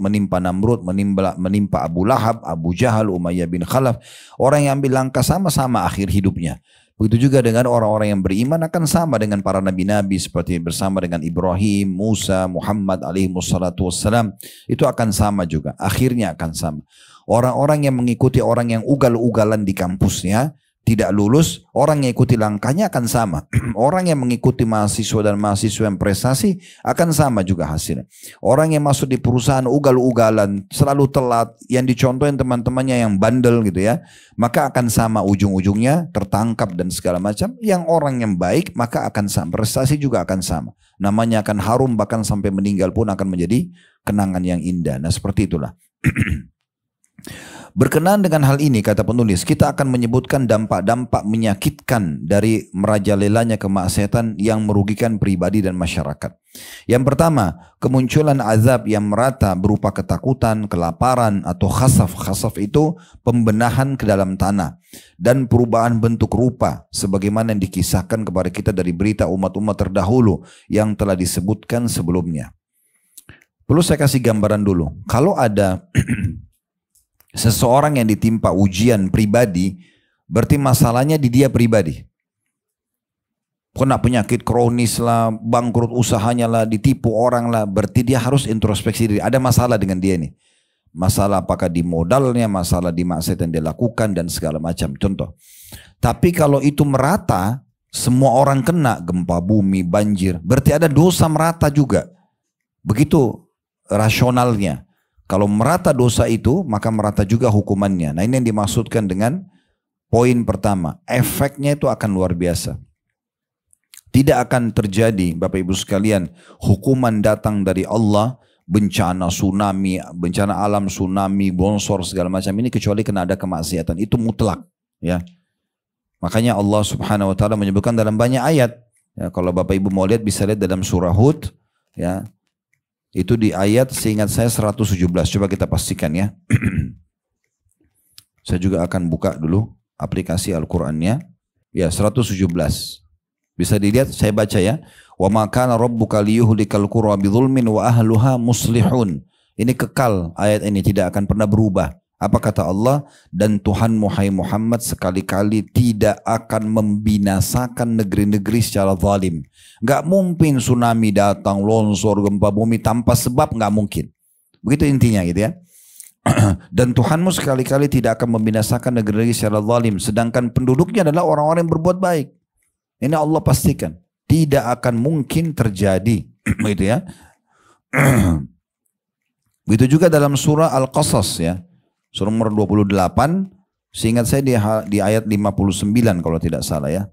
menimpa Abu Lahab, Abu Jahal, Umayyah bin Khalaf. Orang yang ambil langkah sama-sama akhir hidupnya. Begitu juga dengan orang-orang yang beriman akan sama dengan para nabi-nabi seperti bersama dengan Ibrahim, Musa, Muhammad alaihi wassalatu wassalam. Itu akan sama juga. Akhirnya akan sama. Orang-orang yang mengikuti orang yang ugal-ugalan di kampusnya tidak lulus, orang yang ikuti langkahnya akan sama. Orang yang mengikuti mahasiswa dan mahasiswa yang prestasi akan sama juga hasilnya. Orang yang masuk di perusahaan ugal-ugalan, selalu telat, yang dicontohin teman-temannya yang bandel gitu ya, maka akan sama ujung-ujungnya, tertangkap dan segala macam. Yang orang yang baik maka akan sama, prestasi juga akan sama. Namanya akan harum, bahkan sampai meninggal pun akan menjadi kenangan yang indah. Nah seperti itulah. Berkenaan dengan hal ini, kata penulis, kita akan menyebutkan dampak-dampak menyakitkan dari merajalelanya kemaksiatan yang merugikan pribadi dan masyarakat. Yang pertama, kemunculan azab yang merata berupa ketakutan, kelaparan, atau khasaf. Khasaf itu pembenahan ke dalam tanah dan perubahan bentuk rupa sebagaimana yang dikisahkan kepada kita dari berita umat-umat terdahulu yang telah disebutkan sebelumnya. Perlu saya kasih gambaran dulu. Kalau ada seseorang yang ditimpa ujian pribadi, berarti masalahnya di dia pribadi. Kena penyakit kronis lah, bangkrut usahanya lah, ditipu orang lah, berarti dia harus introspeksi diri. Ada masalah dengan dia nih. Masalah apakah di modalnya, masalah di maksiat yang dia lakukan dan segala macam. Contoh. Tapi kalau itu merata, semua orang kena gempa bumi, banjir, berarti ada dosa merata juga. Begitu rasionalnya. Kalau merata dosa itu, maka merata juga hukumannya. Nah ini yang dimaksudkan dengan poin pertama. Efeknya itu akan luar biasa. Tidak akan terjadi, Bapak Ibu sekalian, hukuman datang dari Allah, bencana tsunami, bencana alam tsunami, bongsor segala macam ini kecuali kena ada kemaksiatan. Itu mutlak. Ya. Makanya Allah subhanahu wa ta'ala menyebutkan dalam banyak ayat. Ya, kalau Bapak Ibu mau lihat bisa lihat dalam surah Hud. Ya. Itu di ayat seingat saya 117. Coba kita pastikan ya. Saya juga akan buka dulu aplikasi Al-Qur'annya. Ya 117. Bisa dilihat, saya baca ya. Wa ma kana rabbuka liyuhlikal qura bidzulmin wa ahluha muslihun. Ini kekal, ayat ini tidak akan pernah berubah. Apa kata Allah? Dan Tuhanmu hai Muhammad sekali-kali tidak akan membinasakan negeri-negeri secara zalim. Gak mungkin tsunami datang, longsor, gempa bumi tanpa sebab, gak mungkin. Begitu intinya gitu ya. Dan Tuhanmu sekali-kali tidak akan membinasakan negeri-negeri secara zalim. Sedangkan penduduknya adalah orang-orang yang berbuat baik. Ini Allah pastikan. Tidak akan mungkin terjadi. Gitu ya. Begitu juga dalam surah Al-Qasas ya. Surah nomor 28. Seingat saya di ayat 59 kalau tidak salah ya.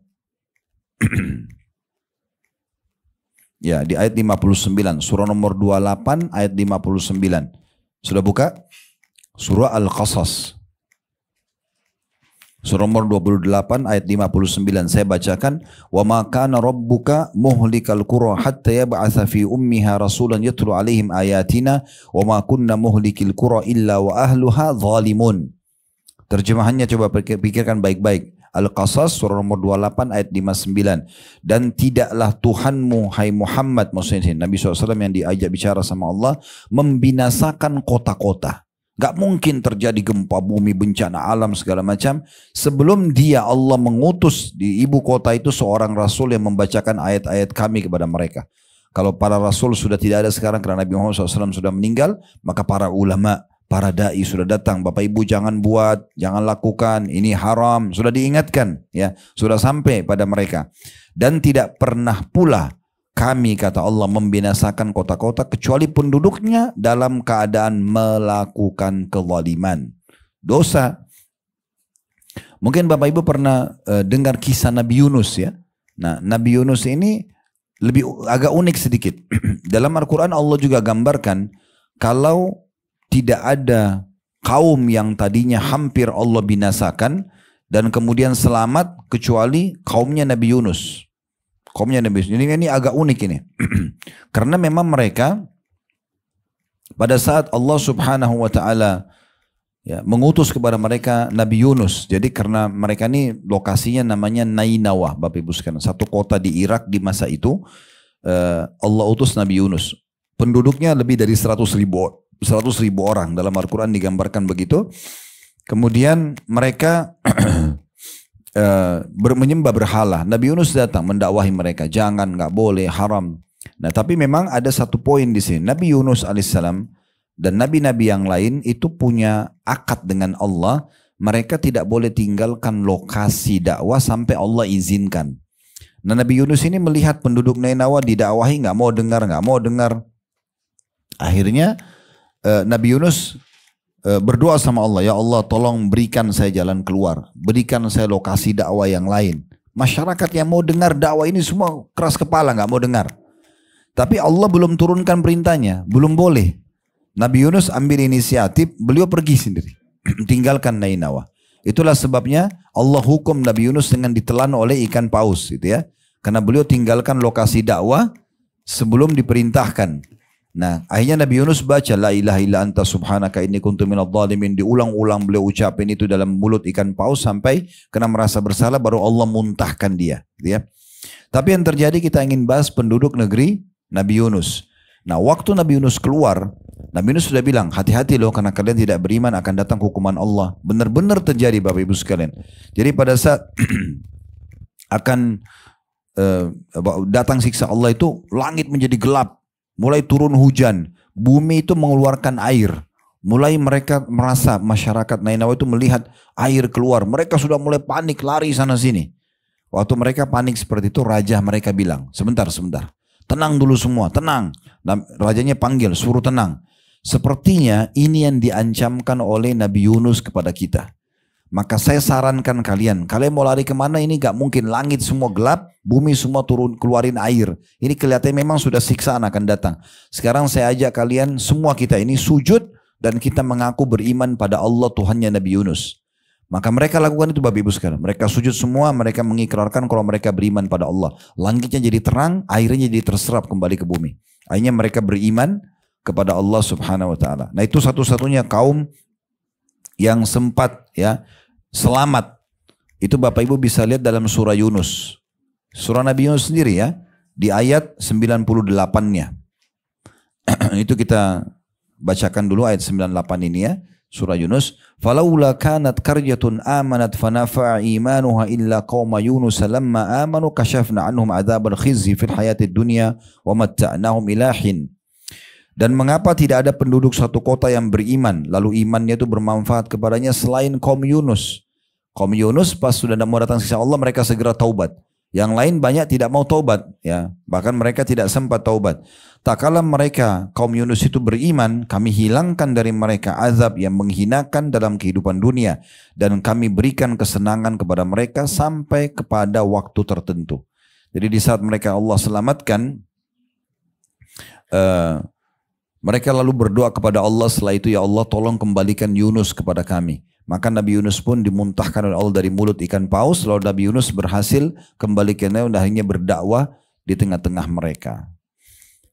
Ya di ayat 59. Surah nomor 28 ayat 59. Sudah buka? Surah Al-Qasas. Surah nomor 28 ayat 59 saya bacakan, wa ma kana rabbuka muhlikal qura hatta yab'atsa fi ummiha rasulan yatlu alaihim ayatina wa ma kunna muhlikil qura illa wa ahluha zalimun. Terjemahannya coba pikirkan baik-baik. Al-Qasas surah nomor 28 ayat 59. Dan tidaklah Tuhanmu hai Muhammad, maksudnya Nabi SAW yang diajak bicara sama Allah, membinasakan kota-kota. Gak mungkin terjadi gempa bumi, bencana alam segala macam sebelum dia Allah mengutus di ibu kota itu seorang rasul yang membacakan ayat-ayat kami kepada mereka. Kalau para rasul sudah tidak ada sekarang karena Nabi Muhammad SAW sudah meninggal, maka para ulama, para dai sudah datang. Bapak ibu jangan buat, jangan lakukan, ini haram, sudah diingatkan ya, sudah sampai pada mereka. Dan tidak pernah pula kami kata Allah membinasakan kota-kota kecuali penduduknya dalam keadaan melakukan kezaliman, dosa. Mungkin Bapak Ibu pernah dengar kisah Nabi Yunus ya. Nah, Nabi Yunus ini agak unik sedikit. Dalam Al-Quran Allah juga gambarkan kalau tidak ada kaum yang tadinya hampir Allah binasakan dan kemudian selamat kecuali kaumnya Nabi Yunus. Kaumnya Nabi Yunus. Ini agak unik ini. Karena memang mereka pada saat Allah Subhanahu wa taala ya, mengutus kepada mereka Nabi Yunus. Jadi karena mereka ini lokasinya namanya Nainawa, Bapak Ibu sekalian, satu kota di Irak di masa itu. Allah utus Nabi Yunus. Penduduknya lebih dari 100 ribu orang. Dalam Al-Quran digambarkan begitu. Kemudian mereka menyembah berhala. Nabi Yunus datang mendakwahi mereka, jangan, nggak boleh, haram. Nah, tapi memang ada satu poin di sini. Nabi Yunus alaihissalam dan nabi-nabi yang lain itu punya akad dengan Allah. Mereka tidak boleh tinggalkan lokasi dakwah sampai Allah izinkan. Nah, Nabi Yunus ini melihat penduduk Nainawa didakwahi, nggak mau dengar. Akhirnya Nabi Yunus berdoa sama Allah, ya Allah tolong berikan saya jalan keluar, berikan saya lokasi dakwah yang lain. Masyarakat yang mau dengar dakwah ini semua keras kepala, nggak mau dengar. Tapi Allah belum turunkan perintahnya, belum boleh. Nabi Yunus ambil inisiatif, beliau pergi sendiri, tinggalkan Nainawa. Itulah sebabnya Allah hukum Nabi Yunus dengan ditelan oleh ikan paus, gitu ya. Karena beliau tinggalkan lokasi dakwah sebelum diperintahkan. Nah, akhirnya Nabi Yunus baca la ilaha illa anta subhanaka inni kuntu minadh dhalimin, diulang-ulang beliau ucapin itu dalam mulut ikan paus sampai kena merasa bersalah, baru Allah muntahkan dia, gitu ya. Tapi yang terjadi kita ingin bahas penduduk negeri Nabi Yunus. Nah, waktu Nabi Yunus keluar, Nabi Yunus sudah bilang, hati-hati loh karena kalian tidak beriman akan datang hukuman Allah. Benar-benar terjadi Bapak Ibu sekalian. Jadi pada saat akan datang siksa Allah itu, langit menjadi gelap. Mulai turun hujan, bumi itu mengeluarkan air. Mulai mereka merasa, masyarakat Nainawa itu melihat air keluar. Mereka sudah mulai panik, lari sana sini. Waktu mereka panik seperti itu, raja mereka bilang, sebentar. Tenang dulu semua, tenang. Rajanya panggil, suruh tenang. Sepertinya ini yang diancamkan oleh Nabi Yunus kepada kita. Maka saya sarankan kalian mau lari kemana, ini gak mungkin, langit semua gelap, bumi semua turun keluarin air. Ini kelihatannya memang sudah siksaan akan datang. Sekarang saya ajak kalian semua kita ini sujud dan kita mengaku beriman pada Allah Tuhannya Nabi Yunus. Maka mereka lakukan itu Bapak Ibu sekalian. Mereka sujud semua, mereka mengikrarkan kalau mereka beriman pada Allah. Langitnya jadi terang, airnya jadi terserap kembali ke bumi. Akhirnya mereka beriman kepada Allah Subhanahu wa taala. Nah, itu satu-satunya kaum yang sempat ya selamat. Itu Bapak Ibu bisa lihat dalam surah Yunus. Surah Nabi Yunus sendiri ya, di ayat 98-nya. Itu kita bacakan dulu ayat 98 ini ya. Surah Yunus, "Falaula kanat qaryatun amanat fanafa'a imanuha illa qauma Yunus lamma amanu kashafna anhum adzabal khizyi fil hayatid dunya wa matta'nahum ila hin." Dan mengapa tidak ada penduduk satu kota yang beriman, lalu imannya itu bermanfaat kepadanya selain kaum Yunus. Kaum Yunus pas sudah mau datang siksa Allah, mereka segera taubat. Yang lain banyak tidak mau taubat, ya. Bahkan mereka tidak sempat taubat. Tak kala mereka kaum Yunus itu beriman, kami hilangkan dari mereka azab yang menghinakan dalam kehidupan dunia, dan kami berikan kesenangan kepada mereka sampai kepada waktu tertentu. Jadi di saat mereka Allah selamatkan, mereka lalu berdoa kepada Allah setelah itu, ya Allah tolong kembalikan Yunus kepada kami. Maka Nabi Yunus pun dimuntahkan oleh Allah dari mulut ikan paus, lalu Nabi Yunus berhasil kembalikannya dan akhirnya berdakwah di tengah-tengah mereka.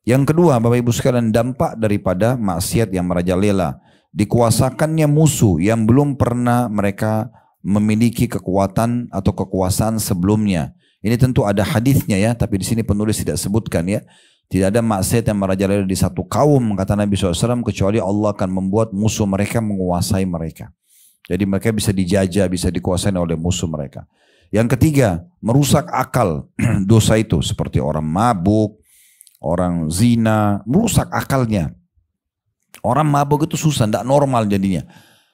Yang kedua, Bapak Ibu sekalian, dampak daripada maksiat yang merajalela, dikuasakannya musuh yang belum pernah mereka memiliki kekuatan atau kekuasaan sebelumnya. Ini tentu ada hadisnya ya, tapi di sini penulis tidak sebutkan ya. Tidak ada maksiat yang merajalela di satu kaum, kata Nabi SAW, kecuali Allah akan membuat musuh mereka menguasai mereka. Jadi mereka bisa dijajah, bisa dikuasai oleh musuh mereka. Yang ketiga, merusak akal dosa itu. Seperti orang mabuk, orang zina, merusak akalnya. Orang mabuk itu susah, tidak normal jadinya.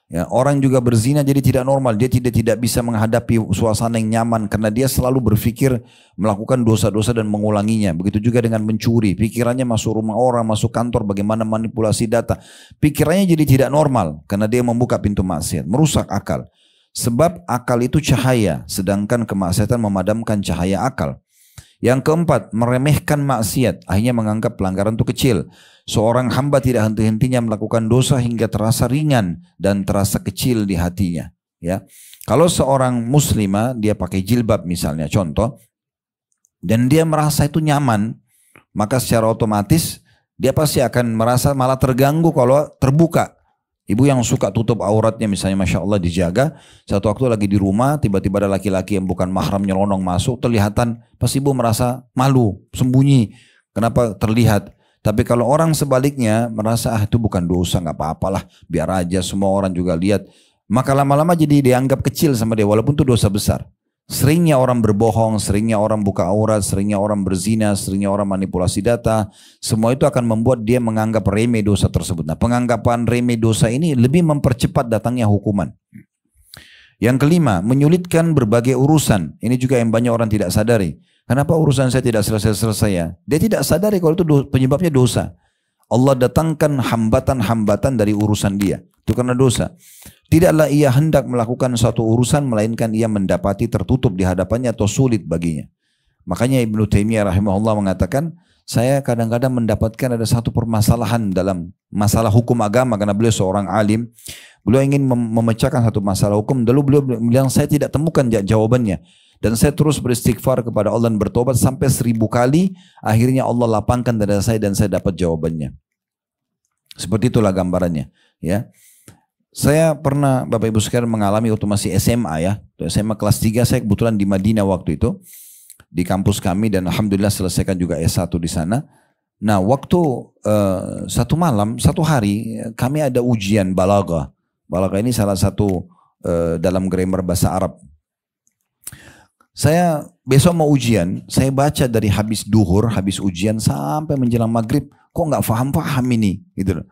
Ya, orang juga berzina jadi tidak normal. Dia tidak bisa menghadapi suasana yang nyaman karena dia selalu berpikir melakukan dosa-dosa dan mengulanginya. Begitu juga dengan mencuri. Pikirannya masuk rumah orang, masuk kantor, bagaimana manipulasi data. Pikirannya jadi tidak normal karena dia membuka pintu maksiat. Merusak akal. Sebab akal itu cahaya, sedangkan kemaksiatan memadamkan cahaya akal. Yang keempat, meremehkan maksiat. Akhirnya menganggap pelanggaran itu kecil. Seorang hamba tidak henti-hentinya melakukan dosa hingga terasa ringan dan terasa kecil di hatinya. Ya, kalau seorang muslimah dia pakai jilbab misalnya, contoh, dan dia merasa itu nyaman, maka secara otomatis dia pasti akan merasa malah terganggu kalau terbuka. Ibu yang suka tutup auratnya misalnya, Masya Allah dijaga, satu waktu lagi di rumah tiba-tiba ada laki-laki yang bukan mahram nyelonong masuk, terlihatan, pasti ibu merasa malu, sembunyi. Kenapa terlihat? Tapi kalau orang sebaliknya merasa itu bukan dosa, nggak apa-apalah, biar aja semua orang juga lihat, maka lama-lama jadi dianggap kecil sama dia walaupun itu dosa besar. Seringnya orang berbohong, seringnya orang buka aurat, seringnya orang berzina, seringnya orang manipulasi data, semua itu akan membuat dia menganggap remeh dosa tersebut. Nah, penganggapan remeh dosa ini lebih mempercepat datangnya hukuman. Yang kelima, menyulitkan berbagai urusan. Ini juga yang banyak orang tidak sadari. Kenapa urusan saya tidak selesai-selesai ya? Dia tidak sadari kalau itu penyebabnya dosa. Allah datangkan hambatan-hambatan dari urusan dia. Itu karena dosa. Tidaklah ia hendak melakukan suatu urusan melainkan ia mendapati tertutup di hadapannya atau sulit baginya. Makanya Ibnu Taimiyah rahimahullah mengatakan, saya kadang-kadang mendapatkan ada satu permasalahan dalam masalah hukum agama karena beliau seorang alim. Beliau ingin memecahkan satu masalah hukum. Lalu beliau bilang saya tidak temukan jawabannya. Dan saya terus beristighfar kepada Allah dan bertobat sampai 1000 kali. Akhirnya Allah lapangkan dada saya dan saya dapat jawabannya. Seperti itulah gambarannya. Ya, saya pernah Bapak Ibu sekalian mengalami waktu masih SMA ya. SMA kelas 3 saya kebetulan di Madinah waktu itu. Di kampus kami dan Alhamdulillah selesaikan juga S1 di sana. Nah waktu satu malam, satu hari kami ada ujian balaghah. Balaghah ini salah satu dalam grammar bahasa Arab. Saya besok mau ujian, saya baca dari habis duhur, habis ujian sampai menjelang maghrib, kok nggak paham ini, gitu.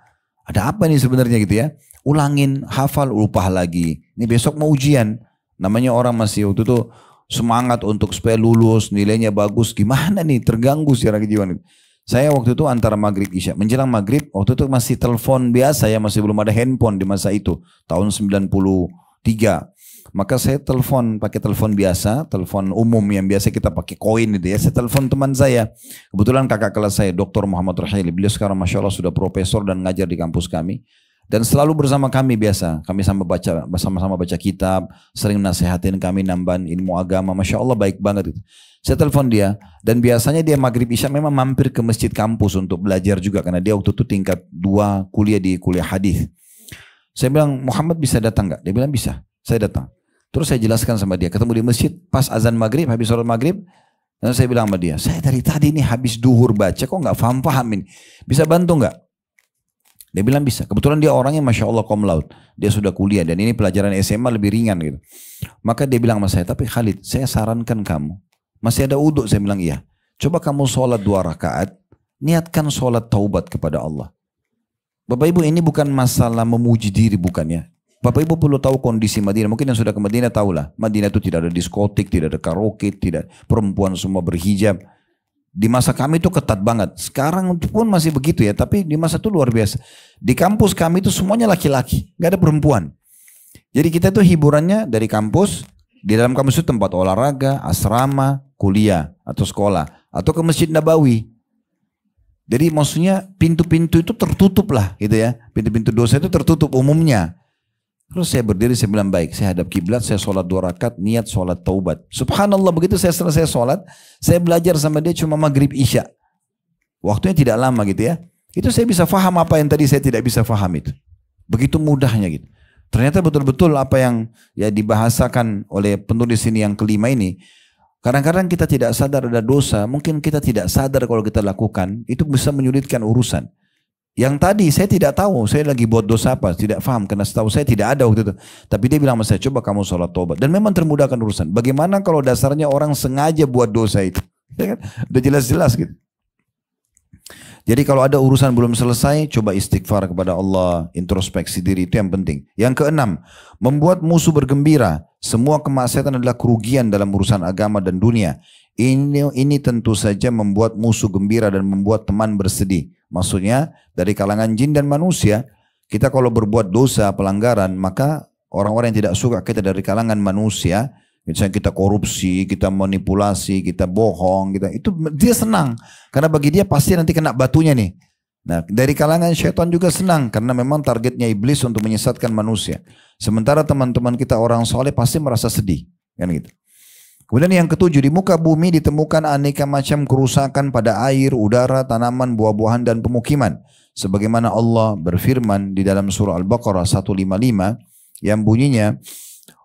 Ada apa nih sebenarnya gitu ya? Ulangin, hafal, lupa lagi. Ini besok mau ujian, namanya orang masih waktu itu semangat untuk supaya lulus, nilainya bagus, gimana nih? Terganggu secara kejiwaan. Saya waktu itu antara maghrib isya, menjelang maghrib, waktu itu masih telepon biasa ya, masih belum ada handphone di masa itu, tahun 93. Maka saya telepon pakai telepon biasa, telepon umum yang biasa kita pakai koin itu ya. Saya telepon teman saya, kebetulan kakak kelas saya, Dr. Muhammad Rahili. Beliau sekarang Masya Allah sudah profesor dan ngajar di kampus kami. Dan selalu bersama kami biasa, kami sama-sama baca kitab, sering nasihatin kami nambahin ilmu agama. Masya Allah baik banget itu. Saya telepon dia dan biasanya dia maghrib isya memang mampir ke masjid kampus untuk belajar juga karena dia waktu itu tingkat 2 kuliah di kuliah hadis. Saya bilang Muhammad bisa datang nggak? Dia bilang bisa. Saya datang. Terus saya jelaskan sama dia, ketemu di masjid, pas azan maghrib, habis sholat maghrib, dan saya bilang sama dia, saya dari tadi ini habis duhur baca, kok nggak paham ini, bisa bantu nggak? Dia bilang bisa. Kebetulan dia orangnya Masya Allah cum laude. Dia sudah kuliah dan ini pelajaran SMA lebih ringan gitu. Maka dia bilang sama saya, tapi Khalid, saya sarankan kamu. Masih ada uduk? Saya bilang iya. Coba kamu sholat 2 rakaat, niatkan sholat taubat kepada Allah. Bapak Ibu, ini bukan masalah memuji diri, bukan ya. Bapak Ibu perlu tahu kondisi Madinah. Mungkin yang sudah ke Madinah tahulah. Madinah itu tidak ada diskotik, tidak ada karaoke, tidak, perempuan semua berhijab. Di masa kami itu ketat banget. Sekarang pun masih begitu ya. Tapi di masa itu luar biasa. Di kampus kami itu semuanya laki-laki. Gak ada perempuan. Jadi kita itu hiburannya dari kampus. Di dalam kampus itu tempat olahraga, asrama, kuliah atau sekolah. Atau ke Masjid Nabawi. Jadi maksudnya pintu-pintu itu tertutup lah gitu ya. Pintu-pintu dosa itu tertutup umumnya. Terus saya berdiri, saya bilang baik, saya hadap kiblat, saya sholat 2 rakaat, niat sholat taubat. Subhanallah, begitu saya selesai sholat, saya belajar sama dia cuma maghrib isya. Waktunya tidak lama gitu ya. Itu saya bisa faham apa yang tadi saya tidak bisa faham itu. Begitu mudahnya gitu. Ternyata betul-betul apa yang ya dibahasakan oleh penulis ini yang kelima ini. Kadang-kadang kita tidak sadar ada dosa, mungkin kita tidak sadar kalau kita lakukan, itu bisa menyulitkan urusan. Yang tadi saya tidak tahu, saya lagi buat dosa apa, tidak paham, karena setahu saya tidak ada waktu itu. Tapi dia bilang sama saya, coba kamu sholat taubat. Dan memang termudahkan urusan. Bagaimana kalau dasarnya orang sengaja buat dosa itu? Ya kan? Udah jelas-jelas gitu. Jadi kalau ada urusan belum selesai, coba istighfar kepada Allah, introspeksi diri, itu yang penting. Yang keenam, membuat musuh bergembira. Semua kemaksiatan adalah kerugian dalam urusan agama dan dunia. Ini tentu saja membuat musuh gembira dan membuat teman bersedih. Maksudnya dari kalangan jin dan manusia, kita kalau berbuat dosa, pelanggaran, maka orang-orang yang tidak suka kita dari kalangan manusia, misalnya kita korupsi, kita manipulasi, kita bohong, itu dia senang. Karena bagi dia pasti nanti kena batunya nih. Nah, dari kalangan syaitan juga senang, karena memang targetnya iblis untuk menyesatkan manusia. Sementara teman-teman kita orang soleh pasti merasa sedih, kan gitu. Kemudian yang ketujuh, di muka bumi ditemukan aneka macam kerusakan pada air, udara, tanaman, buah-buahan, dan pemukiman. Sebagaimana Allah berfirman di dalam surah Al-Baqarah 155 yang bunyinya,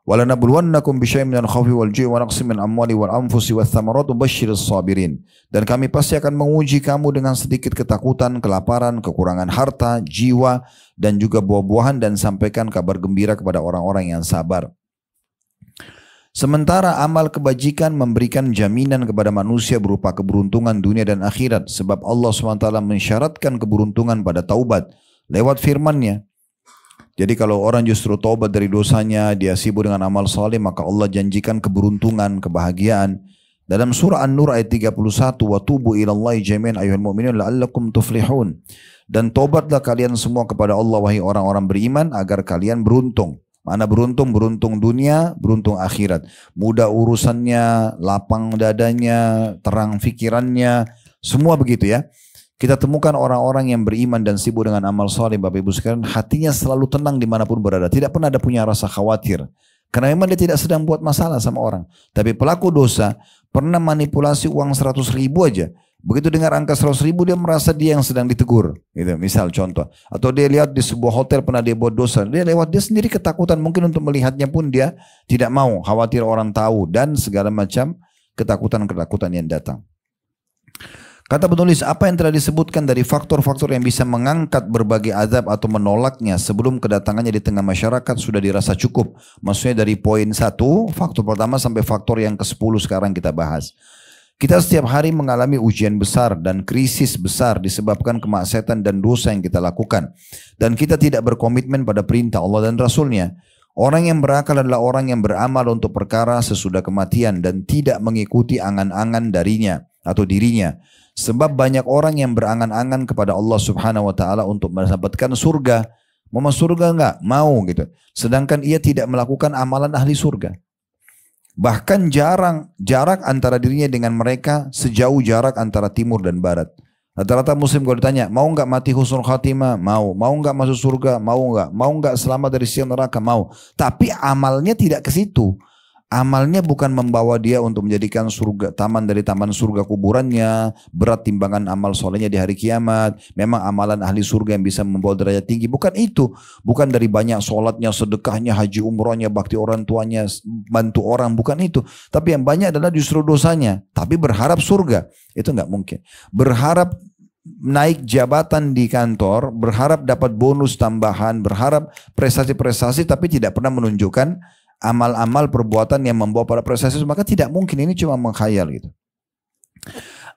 وَلَنَبْلُوَنَّكُمْ بِشَيْءٍ مِنَ الْخَوْفِ وَالْجُوعِ وَنَقْصٍ مِنَ الْأَمْوَالِ وَالْأَنْفُسِ وَالثَّمَرَاتِ وَبَشِّرِ الصَّابِرِينَ. Dan kami pasti akan menguji kamu dengan sedikit ketakutan, kelaparan, kekurangan harta, jiwa, dan juga buah-buahan, dan sampaikan kabar gembira kepada orang-orang yang sabar. Sementara amal kebajikan memberikan jaminan kepada manusia berupa keberuntungan dunia dan akhirat. Sebab Allah SWT mensyaratkan keberuntungan pada taubat lewat firman-Nya. Jadi kalau orang justru taubat dari dosanya, dia sibuk dengan amal saleh, maka Allah janjikan keberuntungan, kebahagiaan. Dalam surah An-Nur ayat 31, wa tubu ilallahi jami'an ayyuhal mu'minun la'allakum tuflihun. Dan taubatlah kalian semua kepada Allah wahai orang-orang beriman agar kalian beruntung. Mana beruntung? Beruntung dunia, beruntung akhirat. Mudah urusannya, lapang dadanya, terang fikirannya, semua begitu ya. Kita temukan orang-orang yang beriman dan sibuk dengan amal saleh, Bapak Ibu sekalian, hatinya selalu tenang dimanapun berada. Tidak pernah ada punya rasa khawatir. Karena memang dia tidak sedang buat masalah sama orang. Tapi pelaku dosa pernah manipulasi uang 100.000 aja. Begitu dengar angka 100.000 dia merasa dia yang sedang ditegur. Gitu, misal contoh. Atau dia lihat di sebuah hotel pernah dia buat dosa. Dia lewat, dia sendiri ketakutan. Mungkin untuk melihatnya pun dia tidak mau. Khawatir orang tahu. Dan segala macam ketakutan-ketakutan yang datang. Kata penulis, apa yang telah disebutkan dari faktor-faktor yang bisa mengangkat berbagai azab atau menolaknya sebelum kedatangannya di tengah masyarakat sudah dirasa cukup. Maksudnya dari poin 1, faktor pertama sampai faktor yang ke-10 sekarang kita bahas. Kita setiap hari mengalami ujian besar dan krisis besar disebabkan kemaksiatan dan dosa yang kita lakukan. Dan kita tidak berkomitmen pada perintah Allah dan Rasul-Nya. Orang yang berakal adalah orang yang beramal untuk perkara sesudah kematian dan tidak mengikuti angan-angan darinya atau dirinya. Sebab banyak orang yang berangan-angan kepada Allah Subhanahu wa taala untuk mendapatkan surga. Mau masuk surga enggak? Mau gitu. Sedangkan ia tidak melakukan amalan ahli surga. Bahkan jarak antara dirinya dengan mereka sejauh jarak antara timur dan barat. Rata-rata muslim kalau ditanya, mau enggak mati husnul khatimah? Mau. Mau enggak masuk surga? Mau enggak. Mau enggak selamat dari siang neraka? Mau. Tapi amalnya tidak ke situ. Amalnya bukan membawa dia untuk menjadikan surga, taman dari taman surga kuburannya, berat timbangan amal solehnya di hari kiamat. Memang amalan ahli surga yang bisa membawa derajat tinggi. Bukan itu. Bukan dari banyak sholatnya, sedekahnya, haji umrohnya, bakti orang tuanya, bantu orang. Bukan itu. Tapi yang banyak adalah justru dosanya. Tapi berharap surga. Itu enggak mungkin. Berharap naik jabatan di kantor, berharap dapat bonus tambahan, berharap prestasi-prestasi, tapi tidak pernah menunjukkan amal-amal perbuatan yang membawa pada prestasi, maka tidak mungkin, ini cuma mengkhayal gitu.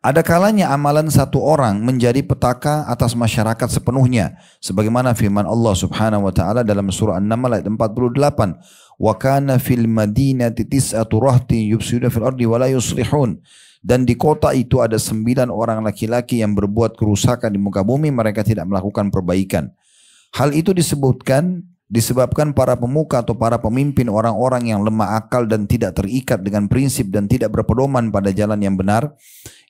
Ada kalanya amalan satu orang menjadi petaka atas masyarakat sepenuhnya, sebagaimana firman Allah Subhanahu wa taala dalam surah An-Naml ayat 48, wa kana fil madinati tis'atu rahtin yufsiduna fil ardi wa la yuslihun. Dan di kota itu ada 9 orang laki-laki yang berbuat kerusakan di muka bumi, mereka tidak melakukan perbaikan. Hal itu disebabkan para pemuka atau para pemimpin orang-orang yang lemah akal dan tidak terikat dengan prinsip dan tidak berpedoman pada jalan yang benar.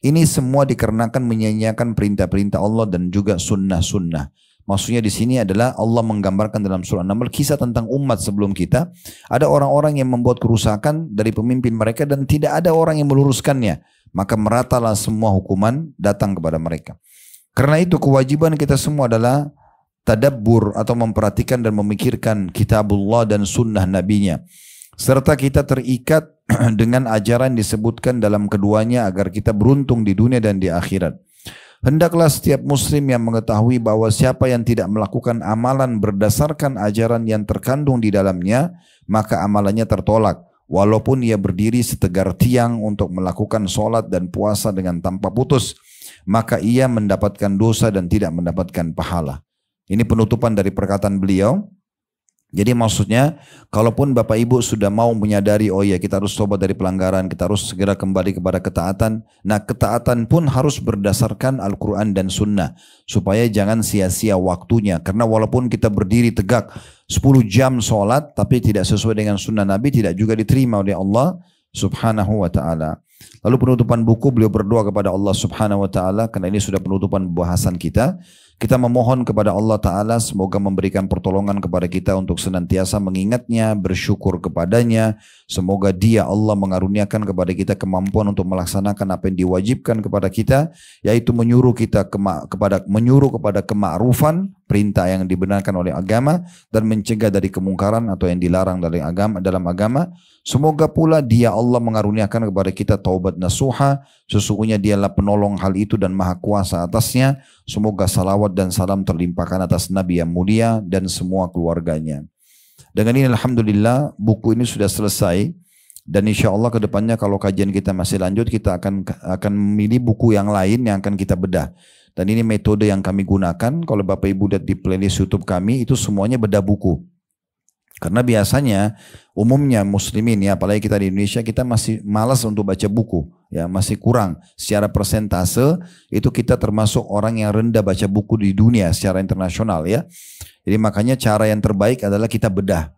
Ini semua dikarenakan menyanyiakan perintah-perintah Allah dan juga sunnah-sunnah. Maksudnya di sini adalah Allah menggambarkan dalam surah An-Naml kisah tentang umat sebelum kita. Ada orang-orang yang membuat kerusakan dari pemimpin mereka dan tidak ada orang yang meluruskannya. Maka meratalah semua hukuman datang kepada mereka. Karena itu kewajiban kita semua adalah tadabbur atau memperhatikan dan memikirkan kitabullah dan sunnah nabinya. Serta kita terikat dengan ajaran disebutkan dalam keduanya agar kita beruntung di dunia dan di akhirat. Hendaklah setiap muslim yang mengetahui bahwa siapa yang tidak melakukan amalan berdasarkan ajaran yang terkandung di dalamnya, maka amalannya tertolak. Walaupun ia berdiri setegar tiang untuk melakukan sholat dan puasa dengan tanpa putus, maka ia mendapatkan dosa dan tidak mendapatkan pahala. Ini penutupan dari perkataan beliau. Jadi maksudnya, kalaupun Bapak Ibu sudah mau menyadari, oh ya kita harus tobat dari pelanggaran, kita harus segera kembali kepada ketaatan. Nah ketaatan pun harus berdasarkan Al-Quran dan Sunnah. Supaya jangan sia-sia waktunya. Karena walaupun kita berdiri tegak 10 jam sholat, tapi tidak sesuai dengan Sunnah Nabi, tidak juga diterima oleh Allah Subhanahu wa ta'ala. Lalu penutupan buku, beliau berdoa kepada Allah Subhanahu wa ta'ala, karena ini sudah penutupan bahasan kita. Kita memohon kepada Allah Ta'ala semoga memberikan pertolongan kepada kita untuk senantiasa mengingatnya, bersyukur kepadanya. Semoga Dia Allah mengaruniakan kepada kita kemampuan untuk melaksanakan apa yang diwajibkan kepada kita, yaitu menyuruh kepada kema'rufan, perintah yang dibenarkan oleh agama, dan mencegah dari kemungkaran atau yang dilarang dari dalam agama. Semoga pula Dia Allah mengaruniakan kepada kita taubat nasuha. Sesungguhnya Dialah penolong hal itu dan maha kuasa atasnya. Semoga salawat dan salam terlimpahkan atas Nabi yang mulia dan semua keluarganya. Dengan ini alhamdulillah buku ini sudah selesai. Dan insya Allah kedepannya kalau kajian kita masih lanjut, kita akan memilih buku yang lain yang akan kita bedah. Dan ini metode yang kami gunakan. Kalau Bapak Ibu lihat di playlist YouTube kami, itu semuanya bedah buku. Karena biasanya umumnya muslimin ya, apalagi kita di Indonesia, kita masih malas untuk baca buku, ya masih kurang. Secara persentase itu kita termasuk orang yang rendah baca buku di dunia secara internasional ya. Jadi makanya cara yang terbaik adalah kita bedah.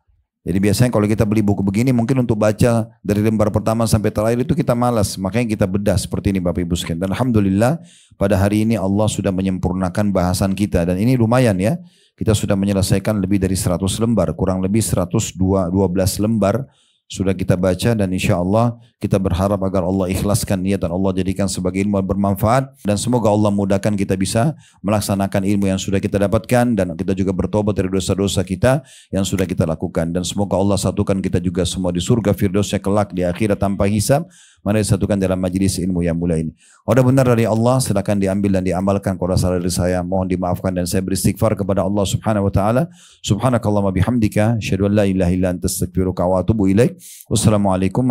Jadi biasanya kalau kita beli buku begini mungkin untuk baca dari lembar pertama sampai terakhir itu kita malas. Makanya kita bedah seperti ini Bapak Ibu sekalian. Dan alhamdulillah pada hari ini Allah sudah menyempurnakan bahasan kita. Dan ini lumayan ya. Kita sudah menyelesaikan lebih dari 100 lembar. Kurang lebih 112 lembar sudah kita baca. Dan insya Allah kita berharap agar Allah ikhlaskan niat dan Allah jadikan sebagai ilmu yang bermanfaat. Dan semoga Allah mudahkan kita bisa melaksanakan ilmu yang sudah kita dapatkan. Dan kita juga bertobat dari dosa-dosa kita yang sudah kita lakukan. Dan semoga Allah satukan kita juga semua di surga firdausnya kelak di akhirat tanpa hisab. Mari disatukan dalam majlis ilmu yang mulia ini. Kalau benar dari Allah, silakan diambil dan diamalkan. Kalau salah dari saya, mohon dimaafkan dan saya beristighfar kepada Allah Subhanahu wa taala. Subhanakallahumma bihamdika, asyhadu an la ilaha illa anta astaghfiruka wa atubu ilaik. Wassalamualaikum